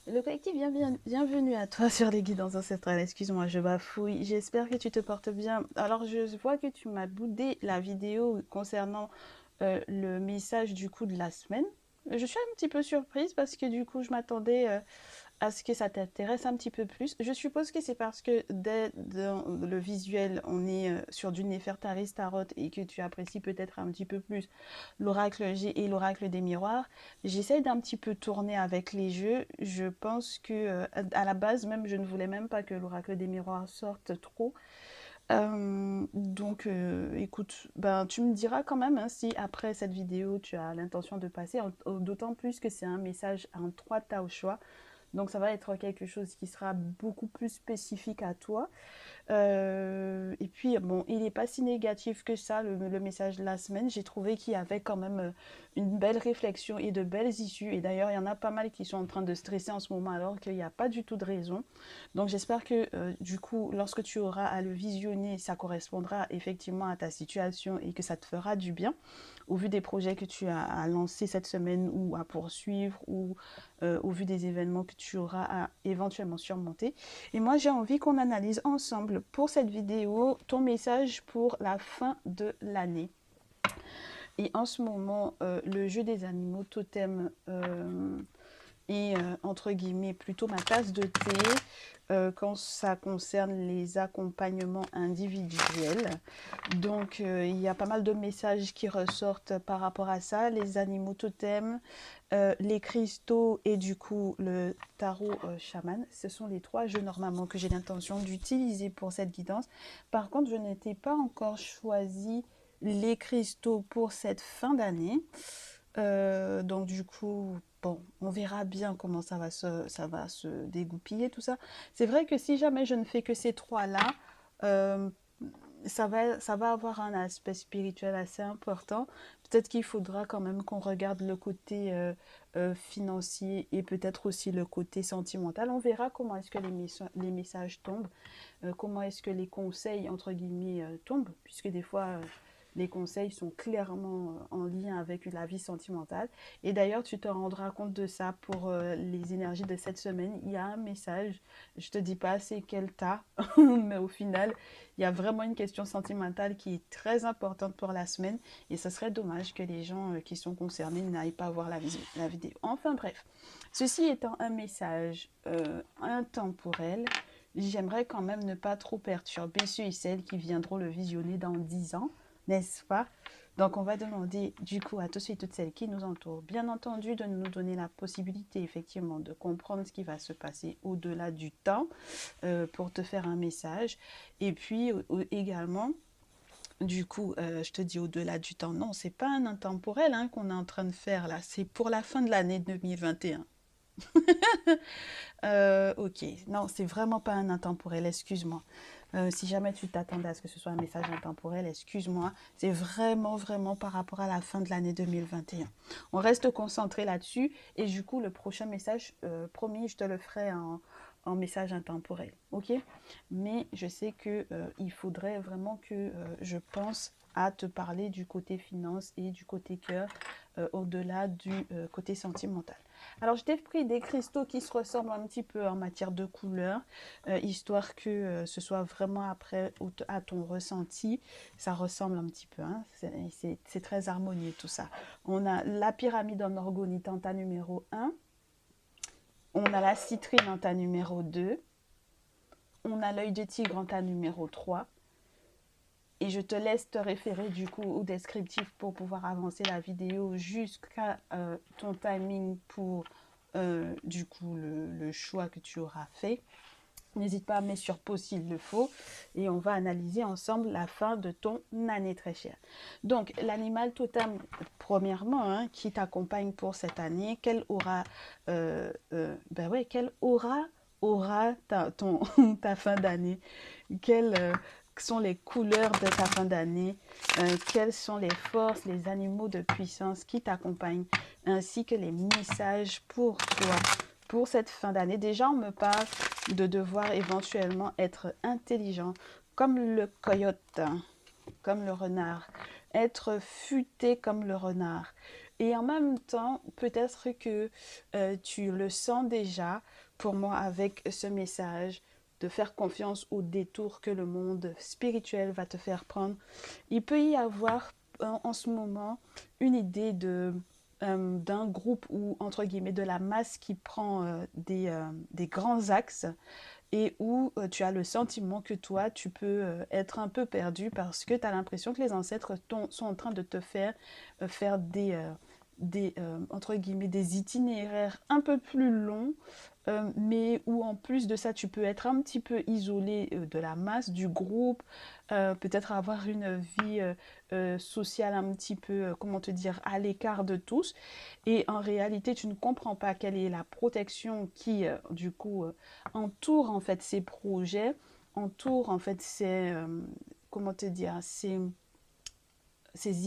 Le collectif, bienvenue à toi sur les guidances ancestrales. Excuse-moi, je bafouille. J'espère que tu te portes bien. Alors, je vois que tu m'as boudé la vidéo concernant le message du coup de la semaine. Je suis un petit peu surprise parce que du coup, je m'attendais à ce que ça t'intéresse un petit peu plus. Je suppose que c'est parce que dès dans le visuel, on est sur du Néfertari Tarot et que tu apprécies peut-être un petit peu plus l'oracle G et l'oracle des miroirs. J'essaye d'un petit peu tourner avec les jeux. Je pense que à la base même, je ne voulais même pas que l'oracle des miroirs sorte trop. Écoute, ben, tu me diras quand même hein, si après cette vidéo, tu as l'intention de passer, d'autant plus que c'est un message en trois tas au choix. Donc ça va être quelque chose qui sera beaucoup plus spécifique à toi. Et puis, bon, il n'est pas si négatif que ça, le message de la semaine. J'ai trouvé qu'il y avait quand même une belle réflexion et de belles issues. Et d'ailleurs, il y en a pas mal qui sont en train de stresser en ce moment alors qu'il n'y a pas du tout de raison. Donc j'espère que du coup, lorsque tu auras à le visionner, ça correspondra effectivement à ta situation et que ça te fera du bien au vu des projets que tu as à lancer cette semaine ou à poursuivre ou au vu des événements que tu auras à éventuellement surmonter. Et moi, j'ai envie qu'on analyse ensemble pour cette vidéo ton message pour la fin de l'année. Et en ce moment, le jeu des animaux totem est entre guillemets plutôt ma tasse de thé quand ça concerne les accompagnements individuels. Donc il y a pas mal de messages qui ressortent par rapport à ça, les animaux totems, les cristaux et du coup le tarot chaman. Ce sont les trois jeux normalement que j'ai l'intention d'utiliser pour cette guidance. Par contre, je n'étais pas encore choisi les cristaux pour cette fin d'année. Donc du coup, bon, on verra bien comment ça va se dégoupiller tout ça. C'est vrai que si jamais je ne fais que ces trois-là, euh, ça va avoir un aspect spirituel assez important. Peut-être qu'il faudra quand même qu'on regarde le côté financier et peut-être aussi le côté sentimental. On verra comment est-ce que les messages tombent, comment est-ce que les conseils, entre guillemets, tombent, puisque des fois, les conseils sont clairement en lien avec la vie sentimentale. Et d'ailleurs, tu te rendras compte de ça pour les énergies de cette semaine. Il y a un message, je te dis pas c'est quel tas, mais au final, il y a vraiment une question sentimentale qui est très importante pour la semaine. Et ce serait dommage que les gens qui sont concernés n'aillent pas voir la vidéo. Enfin bref, ceci étant un message intemporel, j'aimerais quand même ne pas trop perturber ceux et celles qui viendront le visionner dans 10 ans, n'est-ce pas? Donc on va demander du coup à tous et toutes celles qui nous entourent, bien entendu, de nous donner la possibilité effectivement de comprendre ce qui va se passer au-delà du temps pour te faire un message. Et puis également, du coup, je te dis au-delà du temps, non, c'est pas un intemporel hein, qu'on est en train de faire là, c'est pour la fin de l'année 2021. Ok, non, c'est vraiment pas un intemporel, excuse-moi. Si jamais tu t'attendais à ce que ce soit un message intemporel, excuse-moi. C'est vraiment, vraiment par rapport à la fin de l'année 2021. On reste concentré là-dessus et du coup, le prochain message, promis, je te le ferai en message intemporel, ok? Mais je sais que il faudrait vraiment que je pense à te parler du côté finance et du côté cœur au-delà du côté sentimental. Alors, je t'ai pris des cristaux qui se ressemblent un petit peu en matière de couleur, histoire que ce soit vraiment après à ton ressenti. Ça ressemble un petit peu, hein? C'est très harmonieux tout ça. On a la pyramide en orgonite en tas numéro 1. On a la citrine en tas numéro 2. On a l'œil de tigre en tas numéro 3. Et je te laisse te référer du coup au descriptif pour pouvoir avancer la vidéo jusqu'à ton timing pour du coup le choix que tu auras fait. N'hésite pas à mettre sur pause s'il le faut et on va analyser ensemble la fin de ton année très chère. Donc l'animal totem, premièrement, hein, qui t'accompagne pour cette année, ben ouais, quelle aura ta fin d'année? Quelles sont les couleurs de ta fin d'année? Quelles sont les forces, les animaux de puissance qui t'accompagnent, ainsi que les messages pour toi pour cette fin d'année? Déjà, on me parle de devoir éventuellement être intelligent, comme le coyote, comme le renard, être futé comme le renard. Et en même temps, peut-être que tu le sens déjà, pour moi, avec ce message, de faire confiance au détour que le monde spirituel va te faire prendre. Il peut y avoir en ce moment une idée d'un groupe ou entre guillemets de la masse qui prend des grands axes et où tu as le sentiment que toi, tu peux être un peu perdu parce que tu as l'impression que les ancêtres sont en train de te faire entre guillemets, des itinéraires un peu plus longs, mais où en plus de ça, tu peux être un petit peu isolé de la masse, du groupe, peut-être avoir une vie sociale un petit peu, comment te dire, à l'écart de tous. Et en réalité, tu ne comprends pas quelle est la protection qui, du coup, entoure en fait ces projets, entoure en fait comment te dire, ces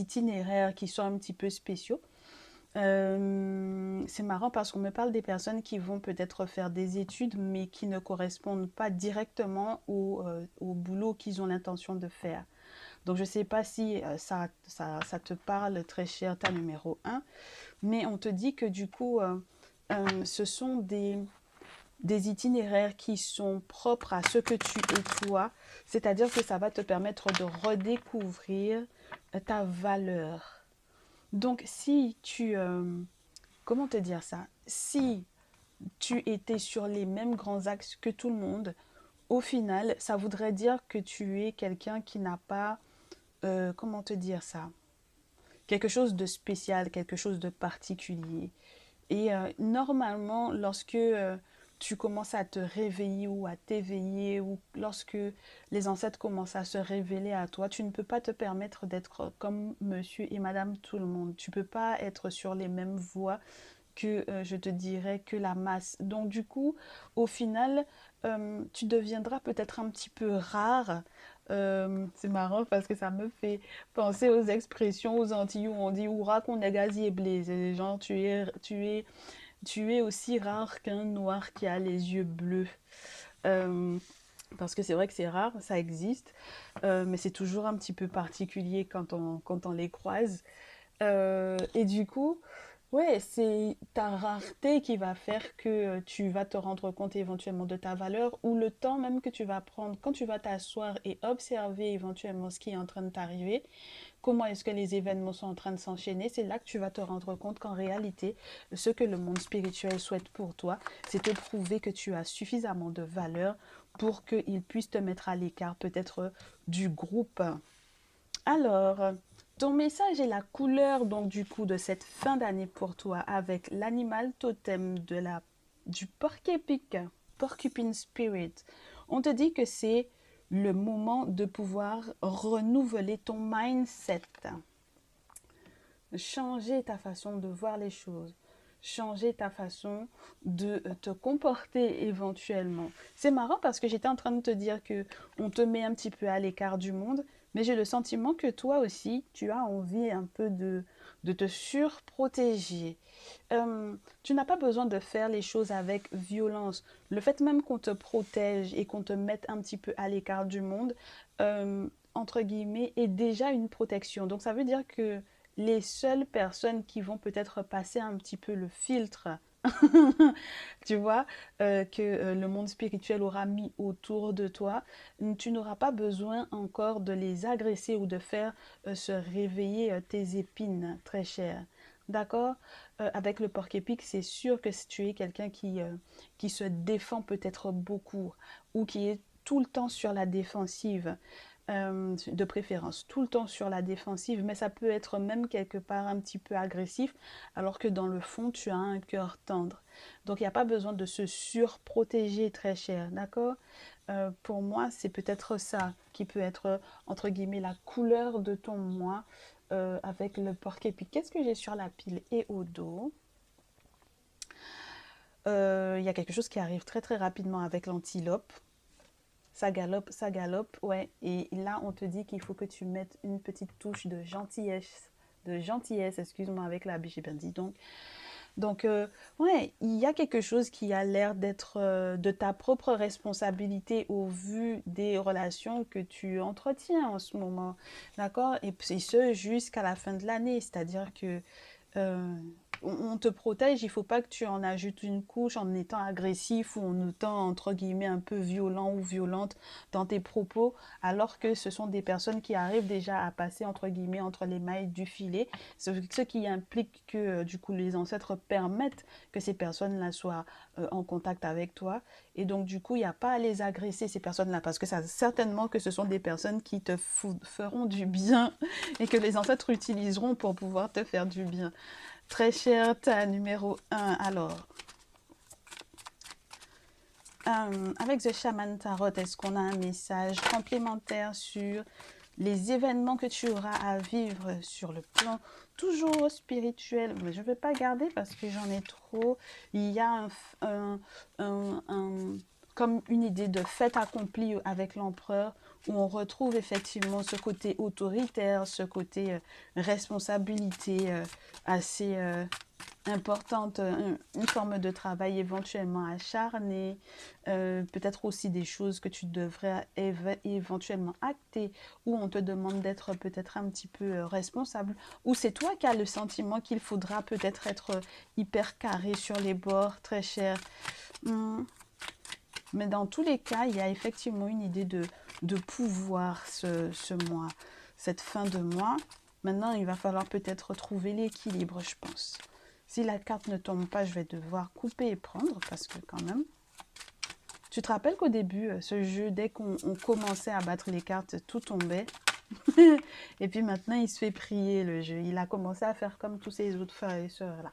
itinéraires qui sont un petit peu spéciaux. C'est marrant parce qu'on me parle des personnes qui vont peut-être faire des études mais qui ne correspondent pas directement au boulot qu'ils ont l'intention de faire. Donc je ne sais pas si ça te parle, très cher, ta numéro un, mais on te dit que du coup, ce sont des itinéraires qui sont propres à ce que tu es toi, c'est-à-dire que ça va te permettre de redécouvrir ta valeur. Donc si comment te dire ça? Si tu étais sur les mêmes grands axes que tout le monde, au final, ça voudrait dire que tu es quelqu'un qui n'a pas, comment te dire ça? Quelque chose de spécial, quelque chose de particulier. Et normalement, lorsque tu commences à te réveiller ou à t'éveiller, ou lorsque les ancêtres commencent à se révéler à toi, tu ne peux pas te permettre d'être comme monsieur et madame tout le monde. Tu ne peux pas être sur les mêmes voies que je te dirais que la masse. Donc du coup, au final, tu deviendras peut-être un petit peu rare. C'est marrant parce que ça me fait penser aux expressions aux Antilles où on dit Oura qu'on est gazier blé. C'est genre tu es aussi rare qu'un noir qui a les yeux bleus. Euh, parce que c'est vrai que c'est rare, ça existe, mais c'est toujours un petit peu particulier quand on les croise. Et du coup, ouais, c'est ta rareté qui va faire que tu vas te rendre compte éventuellement de ta valeur ou le temps même que tu vas prendre quand tu vas t'asseoir et observer éventuellement ce qui est en train de t'arriver, comment est-ce que les événements sont en train de s'enchaîner, c'est là que tu vas te rendre compte qu'en réalité, ce que le monde spirituel souhaite pour toi, c'est te prouver que tu as suffisamment de valeur pour qu'il puisse te mettre à l'écart peut-être du groupe. Alors, ton message et la couleur donc du coup de cette fin d'année pour toi avec l'animal totem du porc-épic, Porcupine Spirit. On te dit que c'est le moment de pouvoir renouveler ton mindset, changer ta façon de voir les choses, changer ta façon de te comporter éventuellement. C'est marrant parce que j'étais en train de te dire que on te met un petit peu à l'écart du monde, mais j'ai le sentiment que toi aussi, tu as envie un peu de te surprotéger. Tu n'as pas besoin de faire les choses avec violence. Le fait même qu'on te protège et qu'on te mette un petit peu à l'écart du monde, entre guillemets, est déjà une protection. Donc ça veut dire que les seules personnes qui vont peut-être passer un petit peu le filtre, tu vois, que le monde spirituel aura mis autour de toi, tu n'auras pas besoin encore de les agresser ou de faire se réveiller tes épines, très chères. D'accord? Avec le porc-épic, c'est sûr que si tu es quelqu'un qui se défend peut-être beaucoup ou qui est tout le temps sur la défensive, de préférence tout le temps sur la défensive, mais ça peut être même quelque part un petit peu agressif, alors que dans le fond, tu as un cœur tendre. Donc, il n'y a pas besoin de se surprotéger, très cher, d'accord? Pour moi, c'est peut-être ça qui peut être, entre guillemets, la couleur de ton moi avec le porc-épic. Qu'est-ce que j'ai sur la pile et au dos? Il y a quelque chose qui arrive très très rapidement avec l'antilope. Ça galope, ouais. Et là, on te dit qu'il faut que tu mettes une petite touche de gentillesse, excuse-moi, avec la biche, j'ai bien dit. Donc, ouais, il y a quelque chose qui a l'air d'être de ta propre responsabilité au vu des relations que tu entretiens en ce moment, d'accord? Et ce jusqu'à la fin de l'année, c'est-à-dire que euh, on te protège, il ne faut pas que tu en ajoutes une couche en étant agressif ou en étant, entre guillemets, un peu violent ou violente dans tes propos, alors que ce sont des personnes qui arrivent déjà à passer, entre guillemets, entre les mailles du filet, ce qui implique que, du coup, les ancêtres permettent que ces personnes-là soient en contact avec toi. Et donc, du coup, il n'y a pas à les agresser, ces personnes-là, parce que ça, certainement que ce sont des personnes qui te feront du bien et que les ancêtres utiliseront pour pouvoir te faire du bien. Très cher, ta numéro un. Alors, avec The Shaman Tarot, est-ce qu'on a un message complémentaire sur les événements que tu auras à vivre sur le plan toujours spirituel? Mais je ne vais pas garder parce que j'en ai trop. Il y a comme une idée de fait accompli avec l'empereur où on retrouve effectivement ce côté autoritaire, ce côté responsabilité assez importante, une forme de travail éventuellement acharné, peut-être aussi des choses que tu devrais éventuellement acter, où on te demande d'être peut-être un petit peu responsable, ou c'est toi qui as le sentiment qu'il faudra peut-être être hyper carré sur les bords, très cher. Hmm. Mais dans tous les cas, il y a effectivement une idée de pouvoir ce mois, cette fin de mois. Maintenant, il va falloir peut-être trouver l'équilibre, je pense. Si la carte ne tombe pas, je vais devoir couper et prendre parce que quand même... Tu te rappelles qu'au début, ce jeu, dès qu'on commençait à battre les cartes, tout tombait. Et puis maintenant, il se fait prier le jeu. Il a commencé à faire comme tous ses autres frères et sœurs là.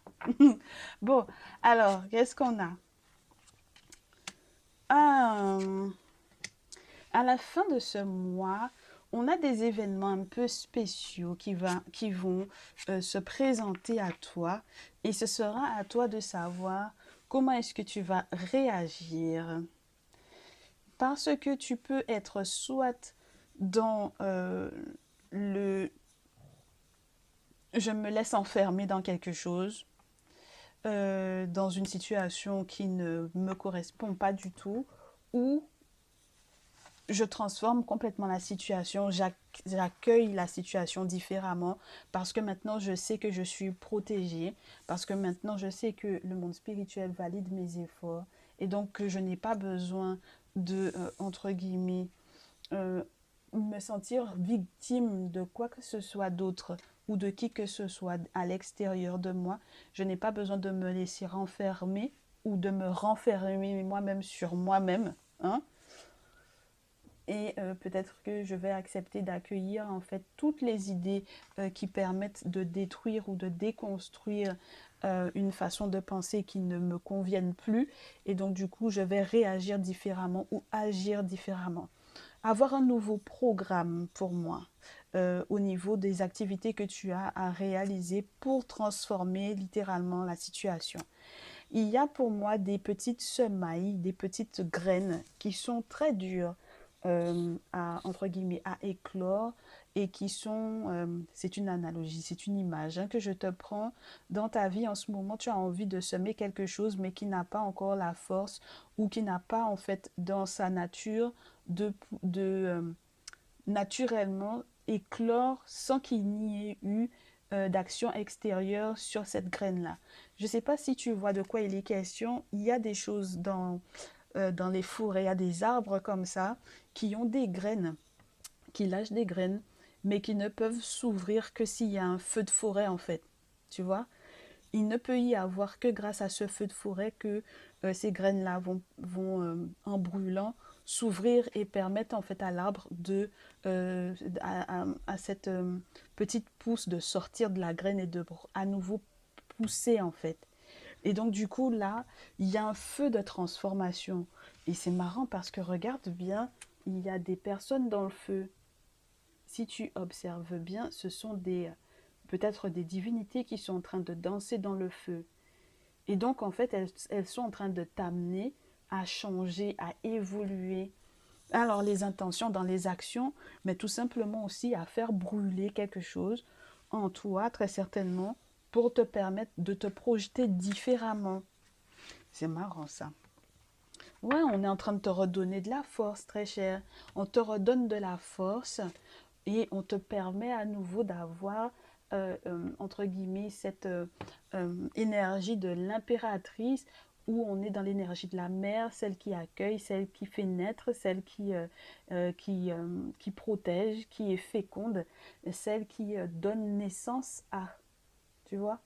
Bon, alors, qu'est-ce qu'on a? Ah, à la fin de ce mois, on a des événements un peu spéciaux qui vont se présenter à toi et ce sera à toi de savoir comment est-ce que tu vas réagir. Parce que tu peux être soit dans le je me laisse enfermer dans quelque chose, dans une situation qui ne me correspond pas du tout, ou je transforme complètement la situation, j'accueille la situation différemment parce que maintenant je sais que je suis protégée, parce que maintenant je sais que le monde spirituel valide mes efforts et donc que je n'ai pas besoin de, entre guillemets, euh, me sentir victime de quoi que ce soit d'autre ou de qui que ce soit à l'extérieur de moi. Je n'ai pas besoin de me laisser renfermer ou de me renfermer moi-même sur moi-même, hein. Et peut-être que je vais accepter d'accueillir en fait toutes les idées qui permettent de détruire ou de déconstruire une façon de penser qui ne me convienne plus. Et donc du coup, je vais réagir différemment ou agir différemment. Avoir un nouveau programme pour moi au niveau des activités que tu as à réaliser pour transformer littéralement la situation. Il y a pour moi des petites semailles, des petites graines qui sont très dures entre guillemets, à éclore et qui sont, c'est une analogie, c'est une image hein, que je te prends dans ta vie en ce moment. Tu as envie de semer quelque chose, mais qui n'a pas encore la force ou qui n'a pas en fait dans sa nature de naturellement éclore sans qu'il n'y ait eu d'action extérieure sur cette graine-là. Je ne sais pas si tu vois de quoi il est question. Il y a des choses dans les forêts, il y a des arbres comme ça qui ont des graines, qui lâchent des graines, mais qui ne peuvent s'ouvrir que s'il y a un feu de forêt en fait. Tu vois? Il ne peut y avoir que grâce à ce feu de forêt que ces graines-là en brûlant, s'ouvrir et permettre en fait à l'arbre à cette petite pousse de sortir de la graine et de à nouveau pousser en fait. Et donc du coup là, il y a un feu de transformation. Et c'est marrant parce que regarde bien, il y a des personnes dans le feu. Si tu observes bien, ce sont peut-être des divinités qui sont en train de danser dans le feu. Et donc, en fait, elles sont en train de t'amener à changer, à évoluer. Alors, les intentions dans les actions, mais tout simplement aussi à faire brûler quelque chose en toi, très certainement, pour te permettre de te projeter différemment. C'est marrant ça. Ouais, on est en train de te redonner de la force, très cher. On te redonne de la force et on te permet à nouveau d'avoir entre guillemets, cette énergie de l'impératrice, où on est dans l'énergie de la mère, celle qui accueille, celle qui fait naître, celle qui protège, qui est féconde, celle qui donne naissance à, tu vois.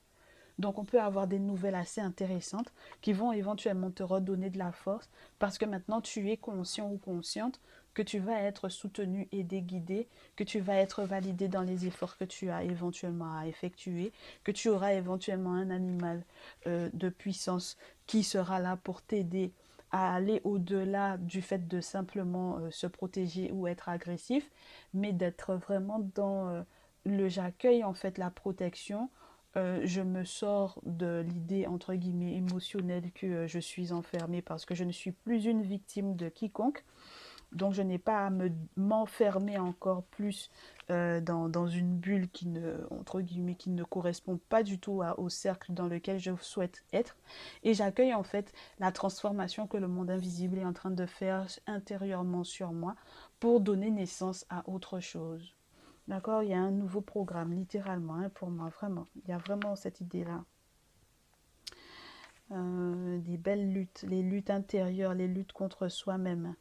Donc on peut avoir des nouvelles assez intéressantes qui vont éventuellement te redonner de la force parce que maintenant tu es conscient ou consciente que tu vas être soutenu, aidé, guidé, que tu vas être validé dans les efforts que tu as éventuellement à effectuer, que tu auras éventuellement un animal de puissance qui sera là pour t'aider à aller au-delà du fait de simplement se protéger ou être agressif, mais d'être vraiment dans le j'accueille en fait la protection. Je me sors de l'idée entre guillemets émotionnelle que je suis enfermée parce que je ne suis plus une victime de quiconque. Donc je n'ai pas à m'enfermer encore plus dans une bulle qui ne, entre guillemets, qui ne correspond pas du tout au cercle dans lequel je souhaite être. Et j'accueille en fait la transformation que le monde invisible est en train de faire intérieurement sur moi pour donner naissance à autre chose. D'accord. Il y a un nouveau programme, littéralement, hein, pour moi, vraiment. Il y a vraiment cette idée-là. Des belles luttes, les luttes intérieures, les luttes contre soi-même.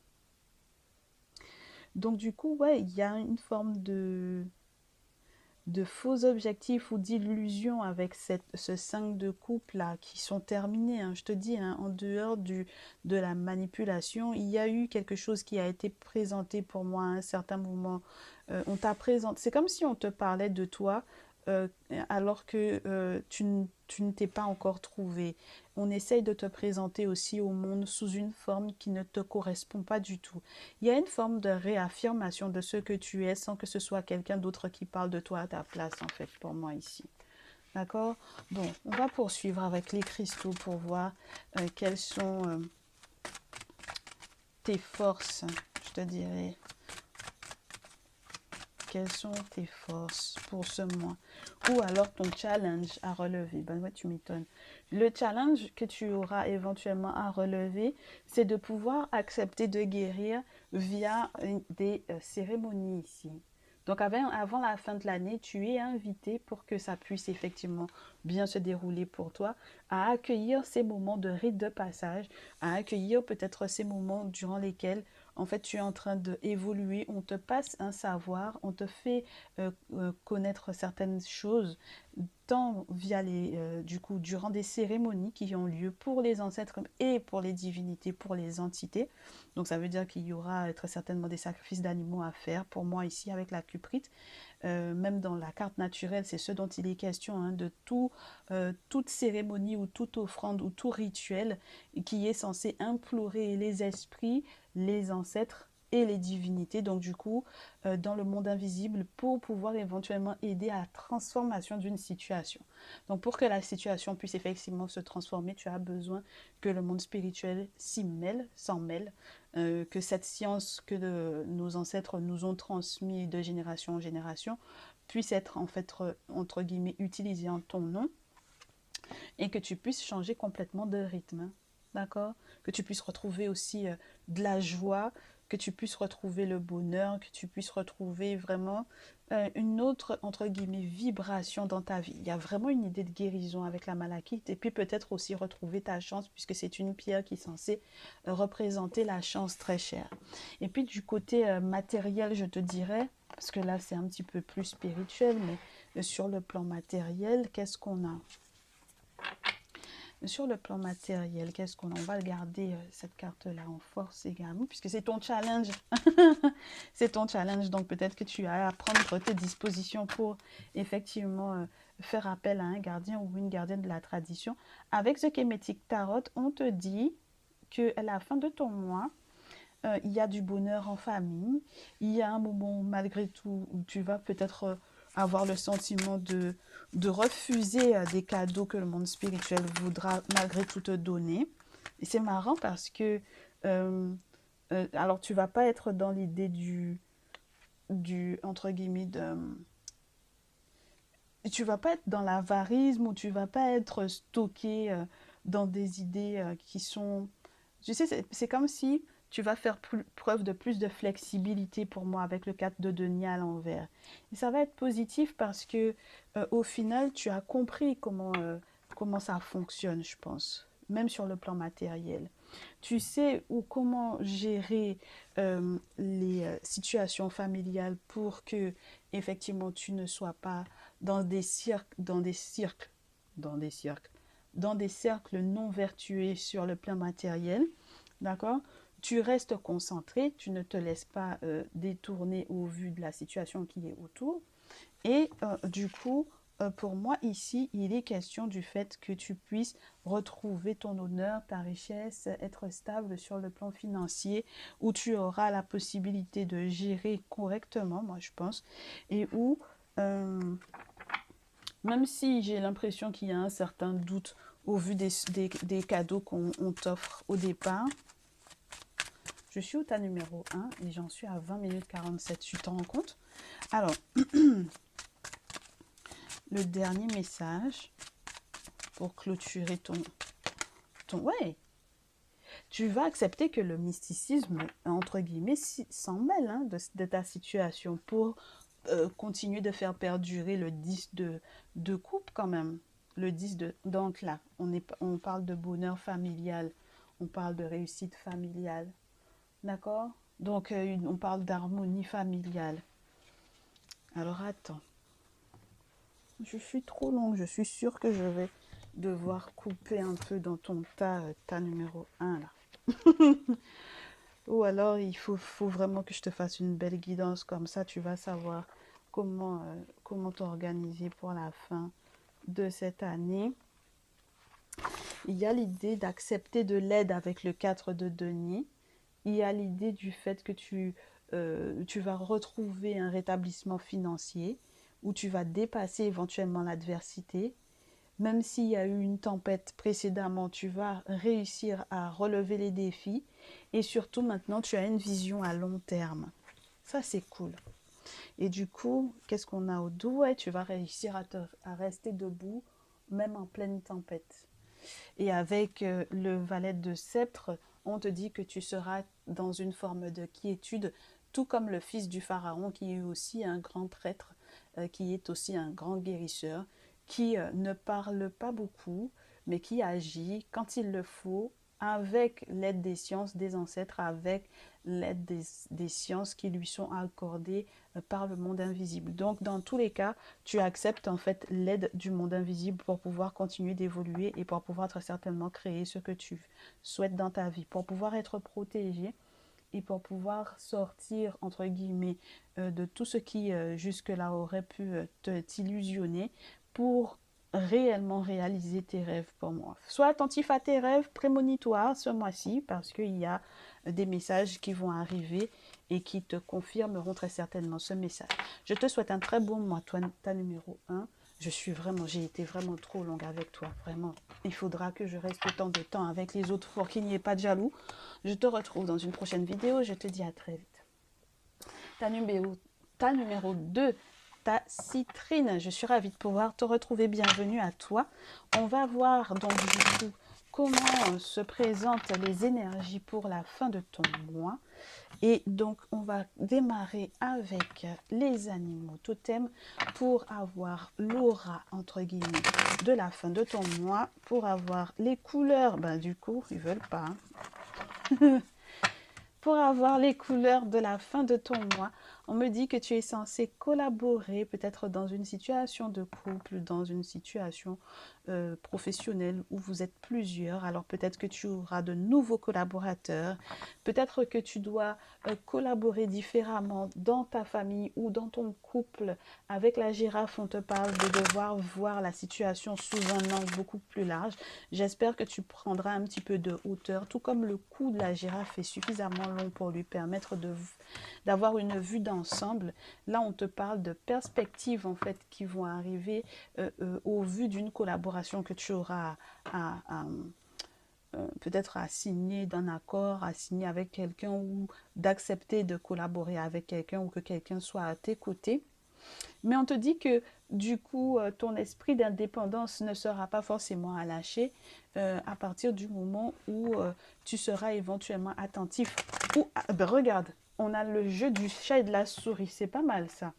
Donc du coup, ouais, il y a une forme de faux objectifs ou d'illusions avec ce 5 de coupe là qui sont terminés, hein. Je te dis, hein, en dehors de la manipulation, il y a eu quelque chose qui a été présenté pour moi à un certain moment. On t'a présenté, c'est comme si on te parlait de toi euh, alors que tu ne t'es pas encore trouvé. On essaye de te présenter aussi au monde sous une forme qui ne te correspond pas du tout. Il y a une forme de réaffirmation de ce que tu es sans que ce soit quelqu'un d'autre qui parle de toi à ta place, en fait, pour moi ici. D'accord. Bon, on va poursuivre avec les cristaux pour voir quelles sont tes forces, je te dirais. Quelles sont tes forces pour ce mois? Ou alors ton challenge à relever. Ben ouais, tu m'étonnes. Le challenge que tu auras éventuellement à relever, c'est de pouvoir accepter de guérir via des cérémonies ici. Donc avant la fin de l'année, tu es invité pour que ça puisse effectivement bien se dérouler pour toi, à accueillir ces moments de rite de passage, à accueillir peut-être ces moments durant lesquels en fait tu es en train d'évoluer, on te passe un savoir, on te fait connaître certaines choses tant via du coup, durant des cérémonies qui ont lieu pour les ancêtres et pour les divinités, pour les entités. Donc ça veut dire qu'il y aura très certainement des sacrifices d'animaux à faire. Pour moi ici avec la cuprite, même dans la carte naturelle, c'est ce dont il est question, hein, de toute cérémonie ou toute offrande ou tout rituel qui est censé implorer les esprits, les ancêtres et les divinités, donc du coup, dans le monde invisible pour pouvoir éventuellement aider à la transformation d'une situation. Donc pour que la situation puisse effectivement se transformer, tu as besoin que le monde spirituel s'y mêle, s'en mêle, que cette science que nos ancêtres nous ont transmise de génération en génération puisse être en fait, entre guillemets, utilisée en ton nom et que tu puisses changer complètement de rythme. D'accord? Que tu puisses retrouver aussi de la joie, que tu puisses retrouver le bonheur, que tu puisses retrouver vraiment une autre, entre guillemets, vibration dans ta vie. Il y a vraiment une idée de guérison avec la malachite et puis peut-être aussi retrouver ta chance puisque c'est une pierre qui est censée représenter la chance très chère. Et puis du côté matériel, je te dirais, parce que là c'est un petit peu plus spirituel, mais sur le plan matériel, qu'est-ce qu'on a? Sur le plan matériel, qu'est-ce qu'on a? On va garder cette carte-là en force également, puisque c'est ton challenge. C'est ton challenge, donc peut-être que tu as à prendre tes dispositions pour effectivement faire appel à un gardien ou une gardienne de la tradition. Avec ce Kemetic Tarot, on te dit qu'à la fin de ton mois, il y a du bonheur en famille. Il y a un moment malgré tout où tu vas peut-être avoir le sentiment de refuser des cadeaux que le monde spirituel voudra malgré tout te donner. Et c'est marrant parce que alors tu vas pas être dans l'idée du entre guillemets de tu vas pas être dans l'avarisme ou tu vas pas être stocké dans des idées qui sont, tu sais, c'est comme si tu vas faire preuve de plus de flexibilité pour moi avec le 4 de denier à l'envers. Et ça va être positif parce que au final, tu as compris comment ça fonctionne, je pense, même sur le plan matériel. Tu sais ou comment gérer les situations familiales pour que effectivement tu ne sois pas dans des cirques, dans des cirques, dans des cercles non vertueux sur le plan matériel, d'accord? Tu restes concentré, tu ne te laisses pas détourner au vu de la situation qui est autour. Et du coup, pour moi, ici, il est question du fait que tu puisses retrouver ton honneur, ta richesse, être stable sur le plan financier, où tu auras la possibilité de gérer correctement, moi je pense, et où, euh, même si j'ai l'impression qu'il y a un certain doute au vu des cadeaux qu'on t'offre au départ, je suis au tas numéro 1 et j'en suis à 20 minutes 47, tu t'en rends compte? Alors, le dernier message pour clôturer ouais, tu vas accepter que le mysticisme, entre guillemets, s'en mêle hein, de ta situation pour continuer de faire perdurer le 10 de coupe quand même. Le 10 de... Donc là, on parle de bonheur familial, on parle de réussite familiale, d'accord? Donc on parle d'harmonie familiale. Alors attends, je suis trop longue, je suis sûre que je vais devoir couper un peu dans ton tas numéro 1 là. Ou alors faut vraiment que je te fasse une belle guidance, comme ça tu vas savoir comment t'organiser pour la fin de cette année. Il y a l'idée d'accepter de l'aide avec le 4 de denier. Il y a l'idée du fait que tu vas retrouver un rétablissement financier, où tu vas dépasser éventuellement l'adversité. Même s'il y a eu une tempête précédemment, tu vas réussir à relever les défis. Et surtout, maintenant, tu as une vision à long terme. Ça, c'est cool. Et du coup, qu'est-ce qu'on a au dos? Ouais, tu vas réussir à rester debout, même en pleine tempête. Et avec le valet de sceptre, on te dit que tu seras dans une forme de quiétude, tout comme le fils du pharaon, qui est aussi un grand prêtre, qui est aussi un grand guérisseur, qui ne parle pas beaucoup, mais qui agit quand il le faut, avec l'aide des sciences des ancêtres, avec l'aide des sciences qui lui sont accordées par le monde invisible. Donc, dans tous les cas, tu acceptes en fait l'aide du monde invisible pour pouvoir continuer d'évoluer et pour pouvoir très certainement créer ce que tu souhaites dans ta vie, pour pouvoir être protégé et pour pouvoir sortir, entre guillemets, de tout ce qui jusque-là aurait pu t'illusionner pour réellement réaliser tes rêves pour moi. Sois attentif à tes rêves prémonitoires ce mois-ci parce qu'il y a des messages qui vont arriver et qui te confirmeront très certainement ce message. Je te souhaite un très bon mois, toi, ta numéro 1. J'ai été vraiment trop longue avec toi, vraiment. Il faudra que je reste autant de temps avec les autres pour qu'il n'y ait pas de jaloux. Je te retrouve dans une prochaine vidéo, je te dis à très vite. Ta numéro 2, ta citrine. Je suis ravie de pouvoir te retrouver. Bienvenue à toi. On va voir donc du coup comment se présentent les énergies pour la fin de ton mois. Et donc, on va démarrer avec les animaux totems pour avoir l'aura, entre guillemets, de la fin de ton mois. Pour avoir les couleurs, ben du coup, ils veulent pas. Hein. Pour avoir les couleurs de la fin de ton mois, on me dit que tu es censé collaborer peut-être dans une situation de couple, dans une situation professionnelle où vous êtes plusieurs. Alors peut-être que tu auras de nouveaux collaborateurs, peut-être que tu dois collaborer différemment dans ta famille ou dans ton couple. Avec la girafe, on te parle de devoir voir la situation sous un angle beaucoup plus large. J'espère que tu prendras un petit peu de hauteur, tout comme le cou de la girafe est suffisamment long pour lui permettre d'avoir une vue d'ensemble. Là, on te parle de perspectives en fait qui vont arriver au vu d'une collaboration que tu auras peut-être à signer d'un accord, à signer avec quelqu'un ou d'accepter de collaborer avec quelqu'un ou que quelqu'un soit à tes côtés. Mais on te dit que du coup, ton esprit d'indépendance ne sera pas forcément à lâcher à partir du moment où tu seras éventuellement attentif. Ou, ben regarde, on a le jeu du chat et de la souris, c'est pas mal ça.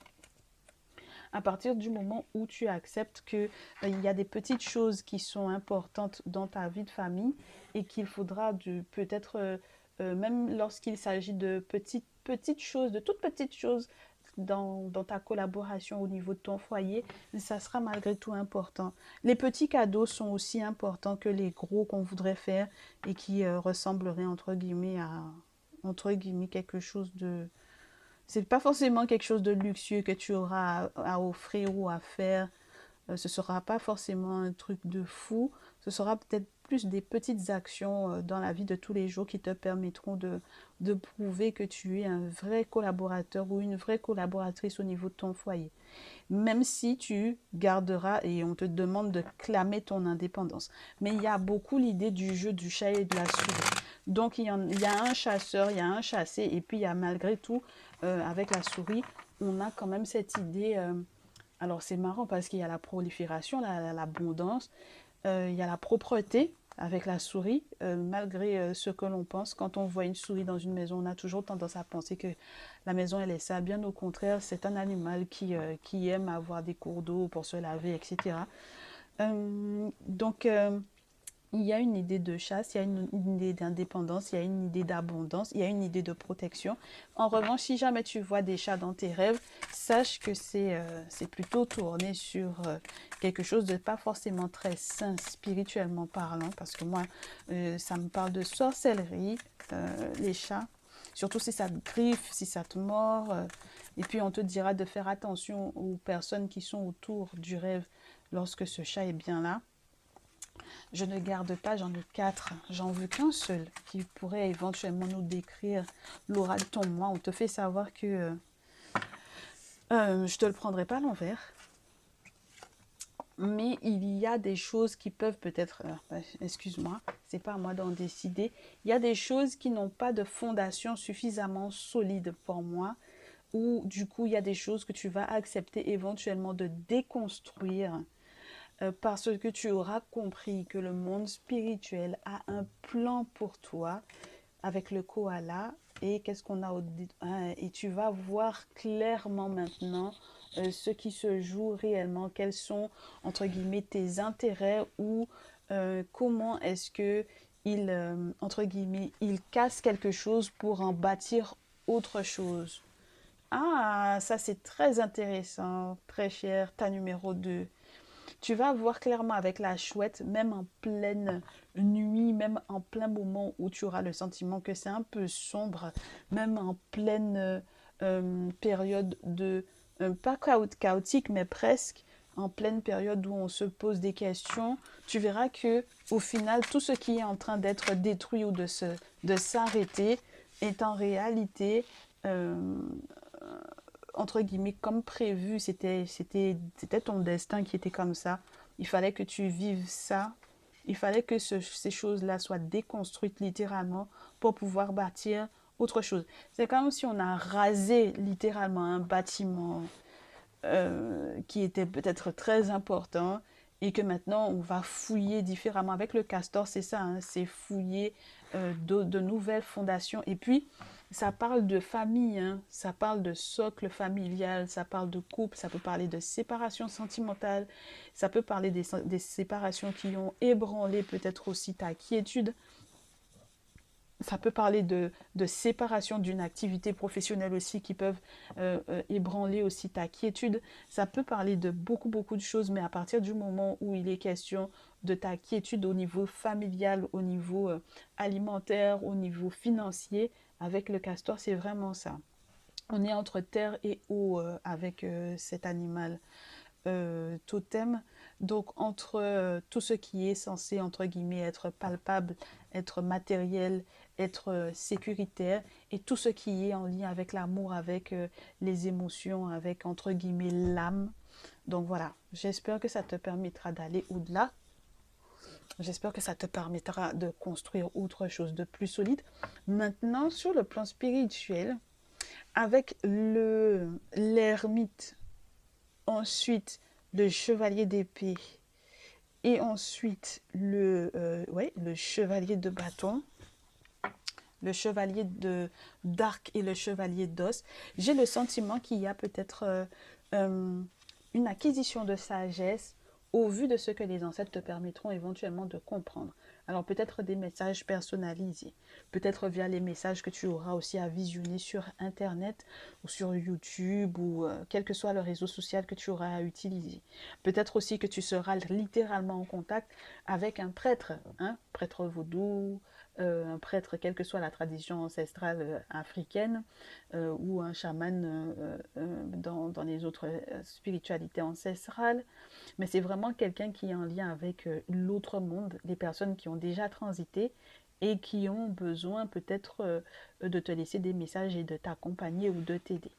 À partir du moment où tu acceptes que il y a des petites choses qui sont importantes dans ta vie de famille et qu'il faudra peut-être même lorsqu'il s'agit de petites choses, de toutes petites choses dans ta collaboration au niveau de ton foyer, ça sera malgré tout important. Les petits cadeaux sont aussi importants que les gros qu'on voudrait faire et qui ressembleraient entre guillemets quelque chose de c'est pas forcément quelque chose de luxueux que tu auras à offrir ou à faire. Ce sera pas forcément un truc de fou. Ce sera peut-être plus des petites actions dans la vie de tous les jours qui te permettront de prouver que tu es un vrai collaborateur ou une vraie collaboratrice au niveau de ton foyer. Même si tu garderas et on te demande de clamer ton indépendance. Mais il y a beaucoup l'idée du jeu du chat et de la souris. Donc il y a un chasseur, il y a un chassé et puis il y a malgré tout avec la souris, on a quand même cette idée. Alors c'est marrant parce qu'il y a la prolifération, l'abondance, il y a la propreté avec la souris, malgré ce que l'on pense. Quand on voit une souris dans une maison, on a toujours tendance à penser que la maison elle est sale. Bien au contraire, c'est un animal qui aime avoir des cours d'eau pour se laver, etc. Donc il y a une idée de chasse, il y a une idée d'indépendance, il y a une idée d'abondance, il y a une idée de protection. En revanche, si jamais tu vois des chats dans tes rêves, sache que c'est plutôt tourné sur quelque chose de pas forcément très sain spirituellement parlant, parce que moi, ça me parle de sorcellerie, les chats, surtout si ça te griffe, si ça te mord. Et puis on te dira de faire attention aux personnes qui sont autour du rêve lorsque ce chat est bien là. Je ne garde pas, j'en ai 4. J'en veux qu'un seul qui pourrait éventuellement nous décrire l'aura de ton moi. On te fait savoir que je te le prendrai pas à l'envers. Mais il y a des choses qui peuvent peut-être, excuse-moi, c'est pas à moi d'en décider. Il y a des choses qui n'ont pas de fondation suffisamment solide pour moi, ou du coup il y a des choses que tu vas accepter éventuellement de déconstruire parce que tu auras compris que le monde spirituel a un plan pour toi avec le koala et qu'est-ce qu'on a et tu vas voir clairement maintenant ce qui se joue réellement, quels sont entre guillemets tes intérêts ou comment est-ce que entre guillemets il casse quelque chose pour en bâtir autre chose. Ah, ça c'est très intéressant, très cher, ta numéro 2. Tu vas voir clairement avec la chouette, même en pleine nuit, même en plein moment où tu auras le sentiment que c'est un peu sombre, même en pleine période de, pas chaotique, mais presque, en pleine période où on se pose des questions, tu verras que au final, tout ce qui est en train d'être détruit ou de s'arrêter est en réalité euh, entre guillemets comme prévu, c'était ton destin qui était comme ça. Il fallait que tu vives ça. Il fallait que ces choses-là soient déconstruites littéralement pour pouvoir bâtir autre chose. C'est comme si on a rasé littéralement un bâtiment qui était peut-être très important et que maintenant on va fouiller différemment. Avec le castor, c'est ça, hein, c'est fouiller de nouvelles fondations. Et puis, ça parle de famille, hein, ça parle de socle familial, ça parle de couple, ça peut parler de séparation sentimentale, ça peut parler des séparations qui ont ébranlé peut-être aussi ta quiétude. Ça peut parler de séparation d'une activité professionnelle aussi qui peuvent ébranler aussi ta quiétude. Ça peut parler de beaucoup, beaucoup de choses, mais à partir du moment où il est question de ta quiétude au niveau familial, au niveau alimentaire, au niveau financier, avec le castor, c'est vraiment ça. On est entre terre et eau avec cet animal totem. Donc entre tout ce qui est censé, entre guillemets, être palpable, être matériel, être sécuritaire, et tout ce qui est en lien avec l'amour, avec les émotions, avec, entre guillemets, l'âme. Donc voilà, j'espère que ça te permettra d'aller au-delà. J'espère que ça te permettra de construire autre chose de plus solide. Maintenant, sur le plan spirituel, avec l'ermite ensuite le chevalier d'épée et ensuite le chevalier de bâton, le chevalier de d'arc et le chevalier d'os, j'ai le sentiment qu'il y a peut-être une acquisition de sagesse au vu de ce que les ancêtres te permettront éventuellement de comprendre. Alors peut-être des messages personnalisés, peut-être via les messages que tu auras aussi à visionner sur Internet ou sur YouTube ou quel que soit le réseau social que tu auras à utiliser. Peut-être aussi que tu seras littéralement en contact avec un prêtre, prêtre vaudou, un prêtre, quelle que soit la tradition ancestrale africaine, ou un chaman dans les autres spiritualités ancestrales. Mais c'est vraiment quelqu'un qui est en lien avec l'autre monde, les personnes qui ont déjà transité et qui ont besoin peut-être de te laisser des messages et de t'accompagner ou de t'aider.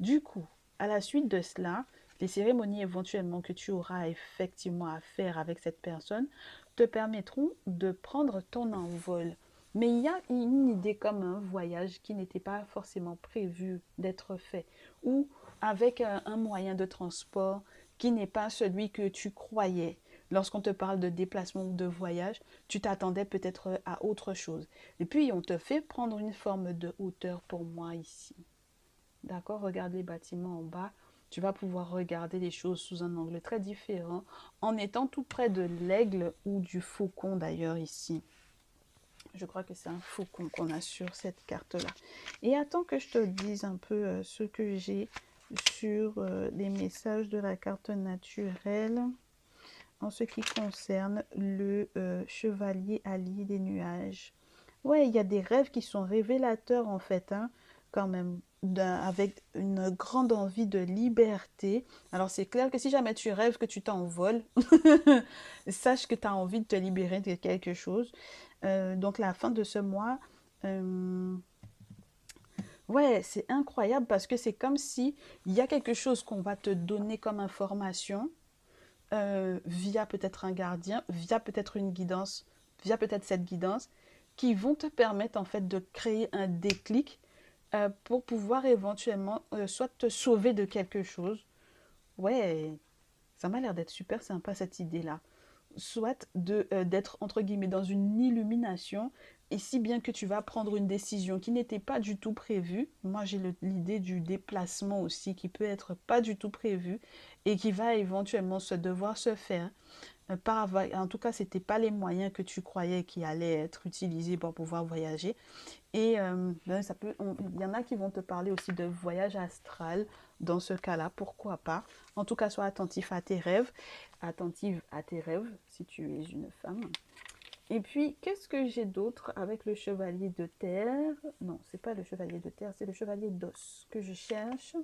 Du coup, à la suite de cela, les cérémonies éventuellement que tu auras effectivement à faire avec cette personne te permettront de prendre ton envol. Mais il y a une idée comme un voyage qui n'était pas forcément prévu d'être fait, ou avec un moyen de transport qui n'est pas celui que tu croyais. Lorsqu'on te parle de déplacement ou de voyage, tu t'attendais peut-être à autre chose. Et puis, on te fait prendre une forme de hauteur pour moi ici. D'accord? Regarde les bâtiments en bas. Tu vas pouvoir regarder les choses sous un angle très différent en étant tout près de l'aigle ou du faucon d'ailleurs ici. Je crois que c'est un faucon qu'on a sur cette carte-là. Et attends que je te dise un peu ce que j'ai sur les messages de la carte naturelle en ce qui concerne le chevalier allié des nuages. Ouais, il y a des rêves qui sont révélateurs en fait, quand même, avec une grande envie de liberté. Alors c'est clair que si jamais tu rêves que tu t'envoles, sache que tu as envie de te libérer de quelque chose. Donc la fin de ce mois, ouais, c'est incroyable parce que c'est comme si il y a quelque chose qu'on va te donner comme information via peut-être un gardien, via peut-être une guidance, via peut-être cette guidance, qui vont te permettre en fait de créer un déclic pour pouvoir éventuellement soit te sauver de quelque chose. Ouais, ça m'a l'air d'être super sympa cette idée-là. Soit d'être entre guillemets dans une illumination et si bien que tu vas prendre une décision qui n'était pas du tout prévue. Moi j'ai l'idée du déplacement aussi qui peut être pas du tout prévu et qui va éventuellement se devoir se faire en tout cas c'était pas les moyens que tu croyais qui allaient être utilisés pour pouvoir voyager. Et il y en a qui vont te parler aussi de voyage astral. Dans ce cas-là, pourquoi pas. En tout cas, sois attentif à tes rêves, attentive à tes rêves si tu es une femme. Et puis, qu'est-ce que j'ai d'autre avec le chevalier de terre? Non, c'est pas le chevalier de terre, c'est le chevalier d'os que je cherche.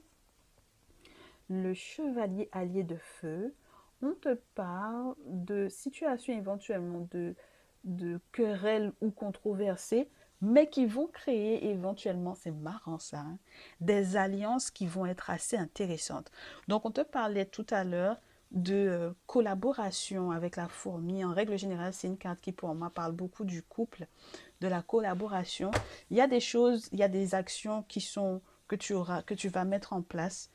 Le chevalier allié de feu. On te parle de situations éventuellement de querelles ou controversées, mais qui vont créer éventuellement, c'est marrant ça, des alliances qui vont être assez intéressantes. Donc on te parlait tout à l'heure de collaboration avec la fourmi. En règle générale, c'est une carte qui pour moi parle beaucoup du couple, de la collaboration. Il y a des choses, il y a des actions que tu vas mettre en place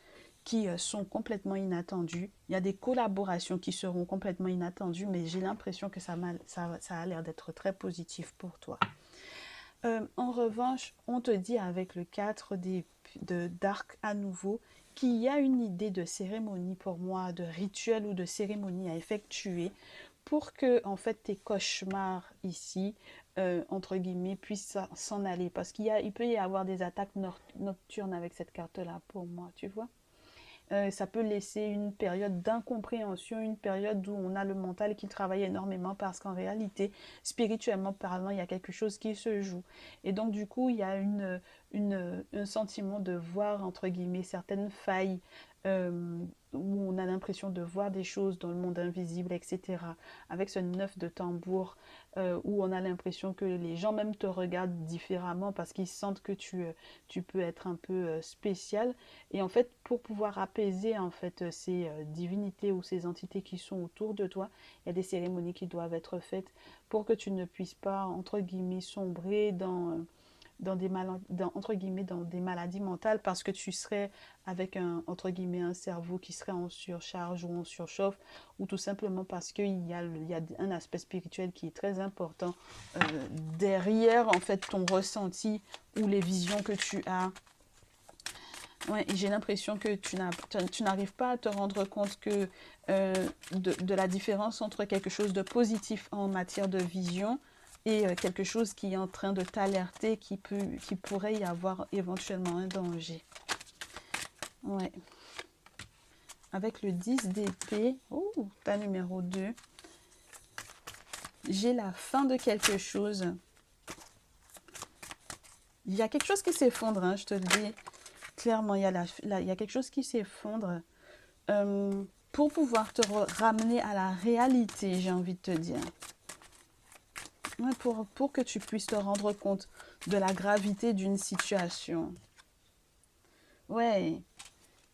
qui sont complètement inattendues. Il y a des collaborations qui seront complètement inattendues, mais j'ai l'impression que ça a l'air d'être très positif pour toi. En revanche, on te dit avec le 4 d'arc à nouveau qu'il y a une idée de cérémonie pour moi, de rituel ou de cérémonie à effectuer pour que en fait tes cauchemars ici, entre guillemets, puissent s'en aller. Parce il peut y avoir des attaques nocturnes avec cette carte-là pour moi, tu vois. Ça peut laisser une période d'incompréhension, une période où on a le mental qui travaille énormément parce qu'en réalité, spirituellement parlant, il y a quelque chose qui se joue. Et donc, du coup, il y a un sentiment de voir, entre guillemets, certaines failles où on a l'impression de voir des choses dans le monde invisible, etc. Avec ce 9 de tambour, où on a l'impression que les gens même te regardent différemment parce qu'ils sentent que tu peux être un peu spécial. Et en fait, pour pouvoir apaiser en fait ces divinités ou ces entités qui sont autour de toi, il y a des cérémonies qui doivent être faites pour que tu ne puisses pas, entre guillemets, sombrer entre guillemets, dans des maladies mentales parce que tu serais avec entre guillemets, un cerveau qui serait en surcharge ou en surchauffe, ou tout simplement parce il y a un aspect spirituel qui est très important euh, derrière, en fait, ton ressenti ou les visions que tu as. Ouais, et j'ai l'impression que tu n'arrives pas à te rendre compte de la différence entre quelque chose de positif en matière de vision et quelque chose qui est en train de t'alerter, qui pourrait y avoir éventuellement un danger. Ouais. Avec le 10 d'épée, oh, ta numéro 2, j'ai la fin de quelque chose. Il y a quelque chose qui s'effondre, hein, je te le dis. Clairement, il y a quelque chose qui s'effondre. Pour pouvoir ramener à la réalité, j'ai envie de te dire. Ouais, pour que tu puisses te rendre compte de la gravité d'une situation. Ouais,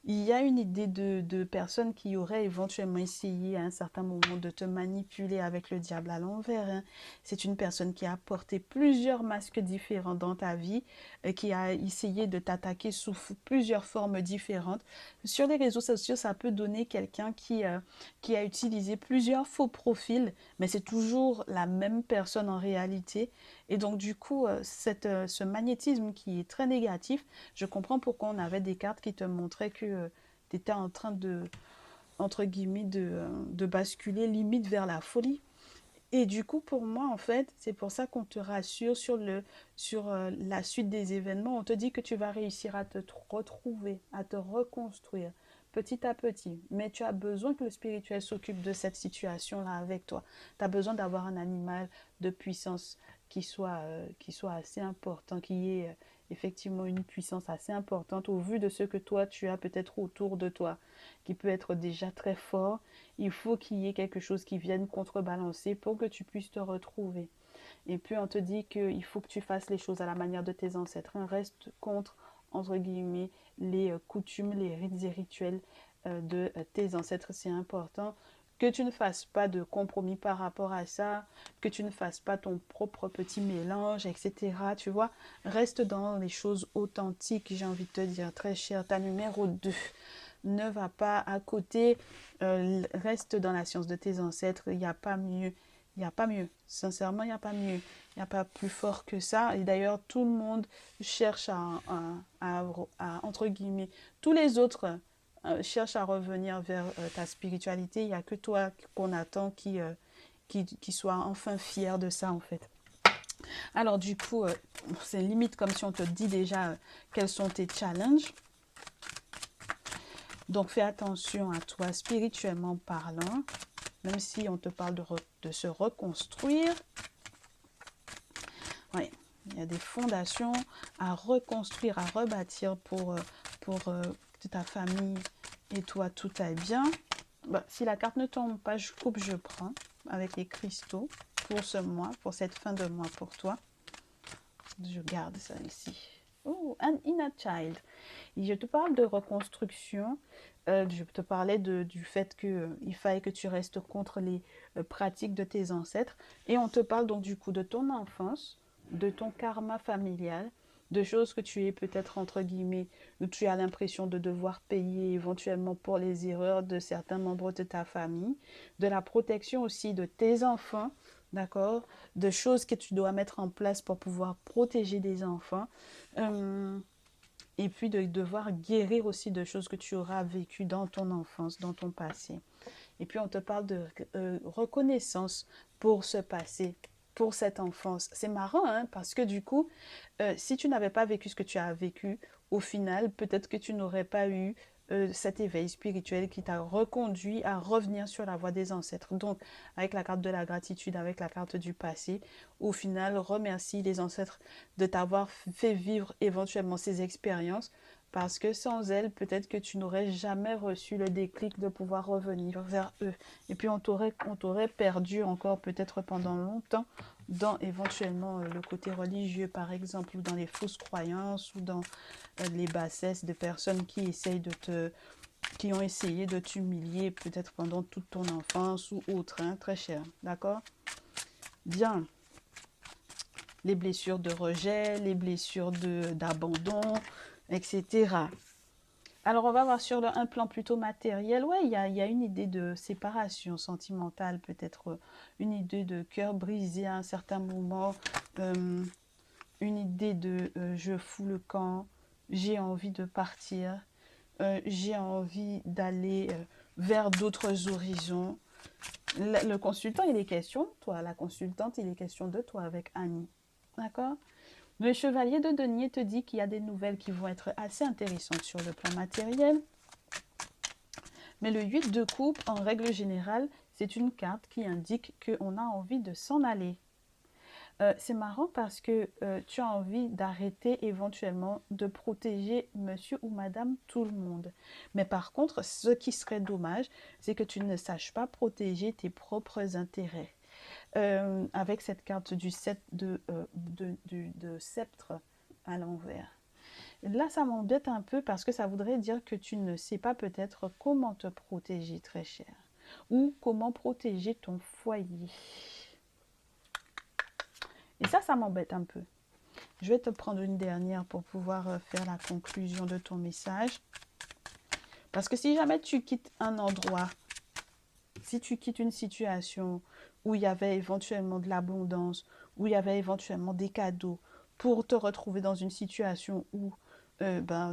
il y a une idée de personnes qui auraient éventuellement essayé à un certain moment de te manipuler avec le diable à l'envers, hein. C'est une personne qui a porté plusieurs masques différents dans ta vie, qui a essayé de t'attaquer sous plusieurs formes différentes. Sur les réseaux sociaux, ça peut donner quelqu'un qui a utilisé plusieurs faux profils, mais c'est toujours la même personne en réalité. Et donc du coup, ce magnétisme qui est très négatif, je comprends pourquoi on avait des cartes qui te montraient que tu étais en train entre guillemets, de basculer limite vers la folie. Et du coup, pour moi, en fait, c'est pour ça qu'on te rassure sur la suite des événements. On te dit que tu vas réussir à te retrouver, à te reconstruire petit à petit. Mais tu as besoin que le spirituel s'occupe de cette situation-là avec toi. Tu as besoin d'avoir un animal de puissance qui soit assez important, qui ait effectivement une puissance assez importante au vu de ce que toi, tu as peut-être autour de toi, qui peut être déjà très fort. Il faut qu'il y ait quelque chose qui vienne contrebalancer pour que tu puisses te retrouver. Et puis on te dit qu'il faut que tu fasses les choses à la manière de tes ancêtres. Un reste contre, entre guillemets, les coutumes, les rites et rituels de tes ancêtres. C'est important que tu ne fasses pas de compromis par rapport à ça, que tu ne fasses pas ton propre petit mélange, etc. Tu vois, reste dans les choses authentiques, j'ai envie de te dire, très cher. Ta numéro 2, ne va pas à côté, reste dans la science de tes ancêtres, il n'y a pas mieux. Il n'y a pas mieux. Sincèrement, il n'y a pas mieux. Il n'y a pas plus fort que ça. Et d'ailleurs, tout le monde cherche entre guillemets, tous les autres cherchent à revenir vers ta spiritualité. Il n'y a que toi qu'on attend qui soit enfin fier de ça, en fait. Alors, du coup, c'est limite comme si on te dit déjà quels sont tes challenges. Donc, fais attention à toi spirituellement parlant, même si on te parle de se reconstruire. Oui, il y a des fondations à reconstruire, à rebâtir pour que ta famille et toi, tout aille bien. Bah, si la carte ne tombe pas, je coupe, je prends avec les cristaux pour ce mois, pour cette fin de mois pour toi. Je garde ça ici. Oh, an inner child. Et je te parle de reconstruction. Je te parlais du fait qu'il fallait que tu restes contre les pratiques de tes ancêtres. Et on te parle donc du coup de ton enfance, de ton karma familial, de choses que tu es peut-être entre guillemets, où tu as l'impression de devoir payer éventuellement pour les erreurs de certains membres de ta famille, de la protection aussi de tes enfants, d'accord, de choses que tu dois mettre en place pour pouvoir protéger des enfants. Et puis de devoir guérir aussi de choses que tu auras vécues dans ton enfance, dans ton passé. Et puis on te parle de reconnaissance pour ce passé, pour cette enfance. C'est marrant, hein, parce que du coup, si tu n'avais pas vécu ce que tu as vécu, au final, peut-être que tu n'aurais pas eu cet éveil spirituel qui t'a reconduit à revenir sur la voie des ancêtres. Donc, avec la carte de la gratitude, avec la carte du passé, au final, remercie les ancêtres de t'avoir fait vivre éventuellement ces expériences parce que sans elles, peut-être que tu n'aurais jamais reçu le déclic de pouvoir revenir vers eux. Et puis on t'aurait perdu encore peut-être pendant longtemps dans éventuellement le côté religieux par exemple, ou dans les fausses croyances, ou dans les bassesses de personnes qui ont essayé de t'humilier peut-être pendant toute ton enfance ou autre, hein, très cher, d'accord? Bien. les blessures de rejet, les blessures d'abandon, etc. Alors, on va voir sur un plan plutôt matériel. Ouais, il y a une idée de séparation sentimentale, peut-être une idée de cœur brisé à un certain moment, euh, une idée de je fous le camp, j'ai envie de partir, j'ai envie d'aller vers d'autres horizons. Le consultant, il est question de toi. La consultante, il est question de toi avec Annie. D'accord? Le chevalier de denier te dit qu'il y a des nouvelles qui vont être assez intéressantes sur le plan matériel. Mais le 8 de coupe, en règle générale, c'est une carte qui indique qu'on a envie de s'en aller. C'est marrant parce que tu as envie d'arrêter éventuellement de protéger monsieur ou madame tout le monde. Mais par contre, ce qui serait dommage, c'est que tu ne saches pas protéger tes propres intérêts. Avec cette carte du de sceptre à l'envers. Là, ça m'embête un peu parce que ça voudrait dire que tu ne sais pas peut-être comment te protéger, très cher, ou comment protéger ton foyer. Et ça m'embête un peu. Je vais te prendre une dernière pour pouvoir faire la conclusion de ton message. Parce que si jamais tu quittes un endroit, si tu quittes une situation où il y avait éventuellement de l'abondance, où il y avait éventuellement des cadeaux, pour te retrouver dans une situation où,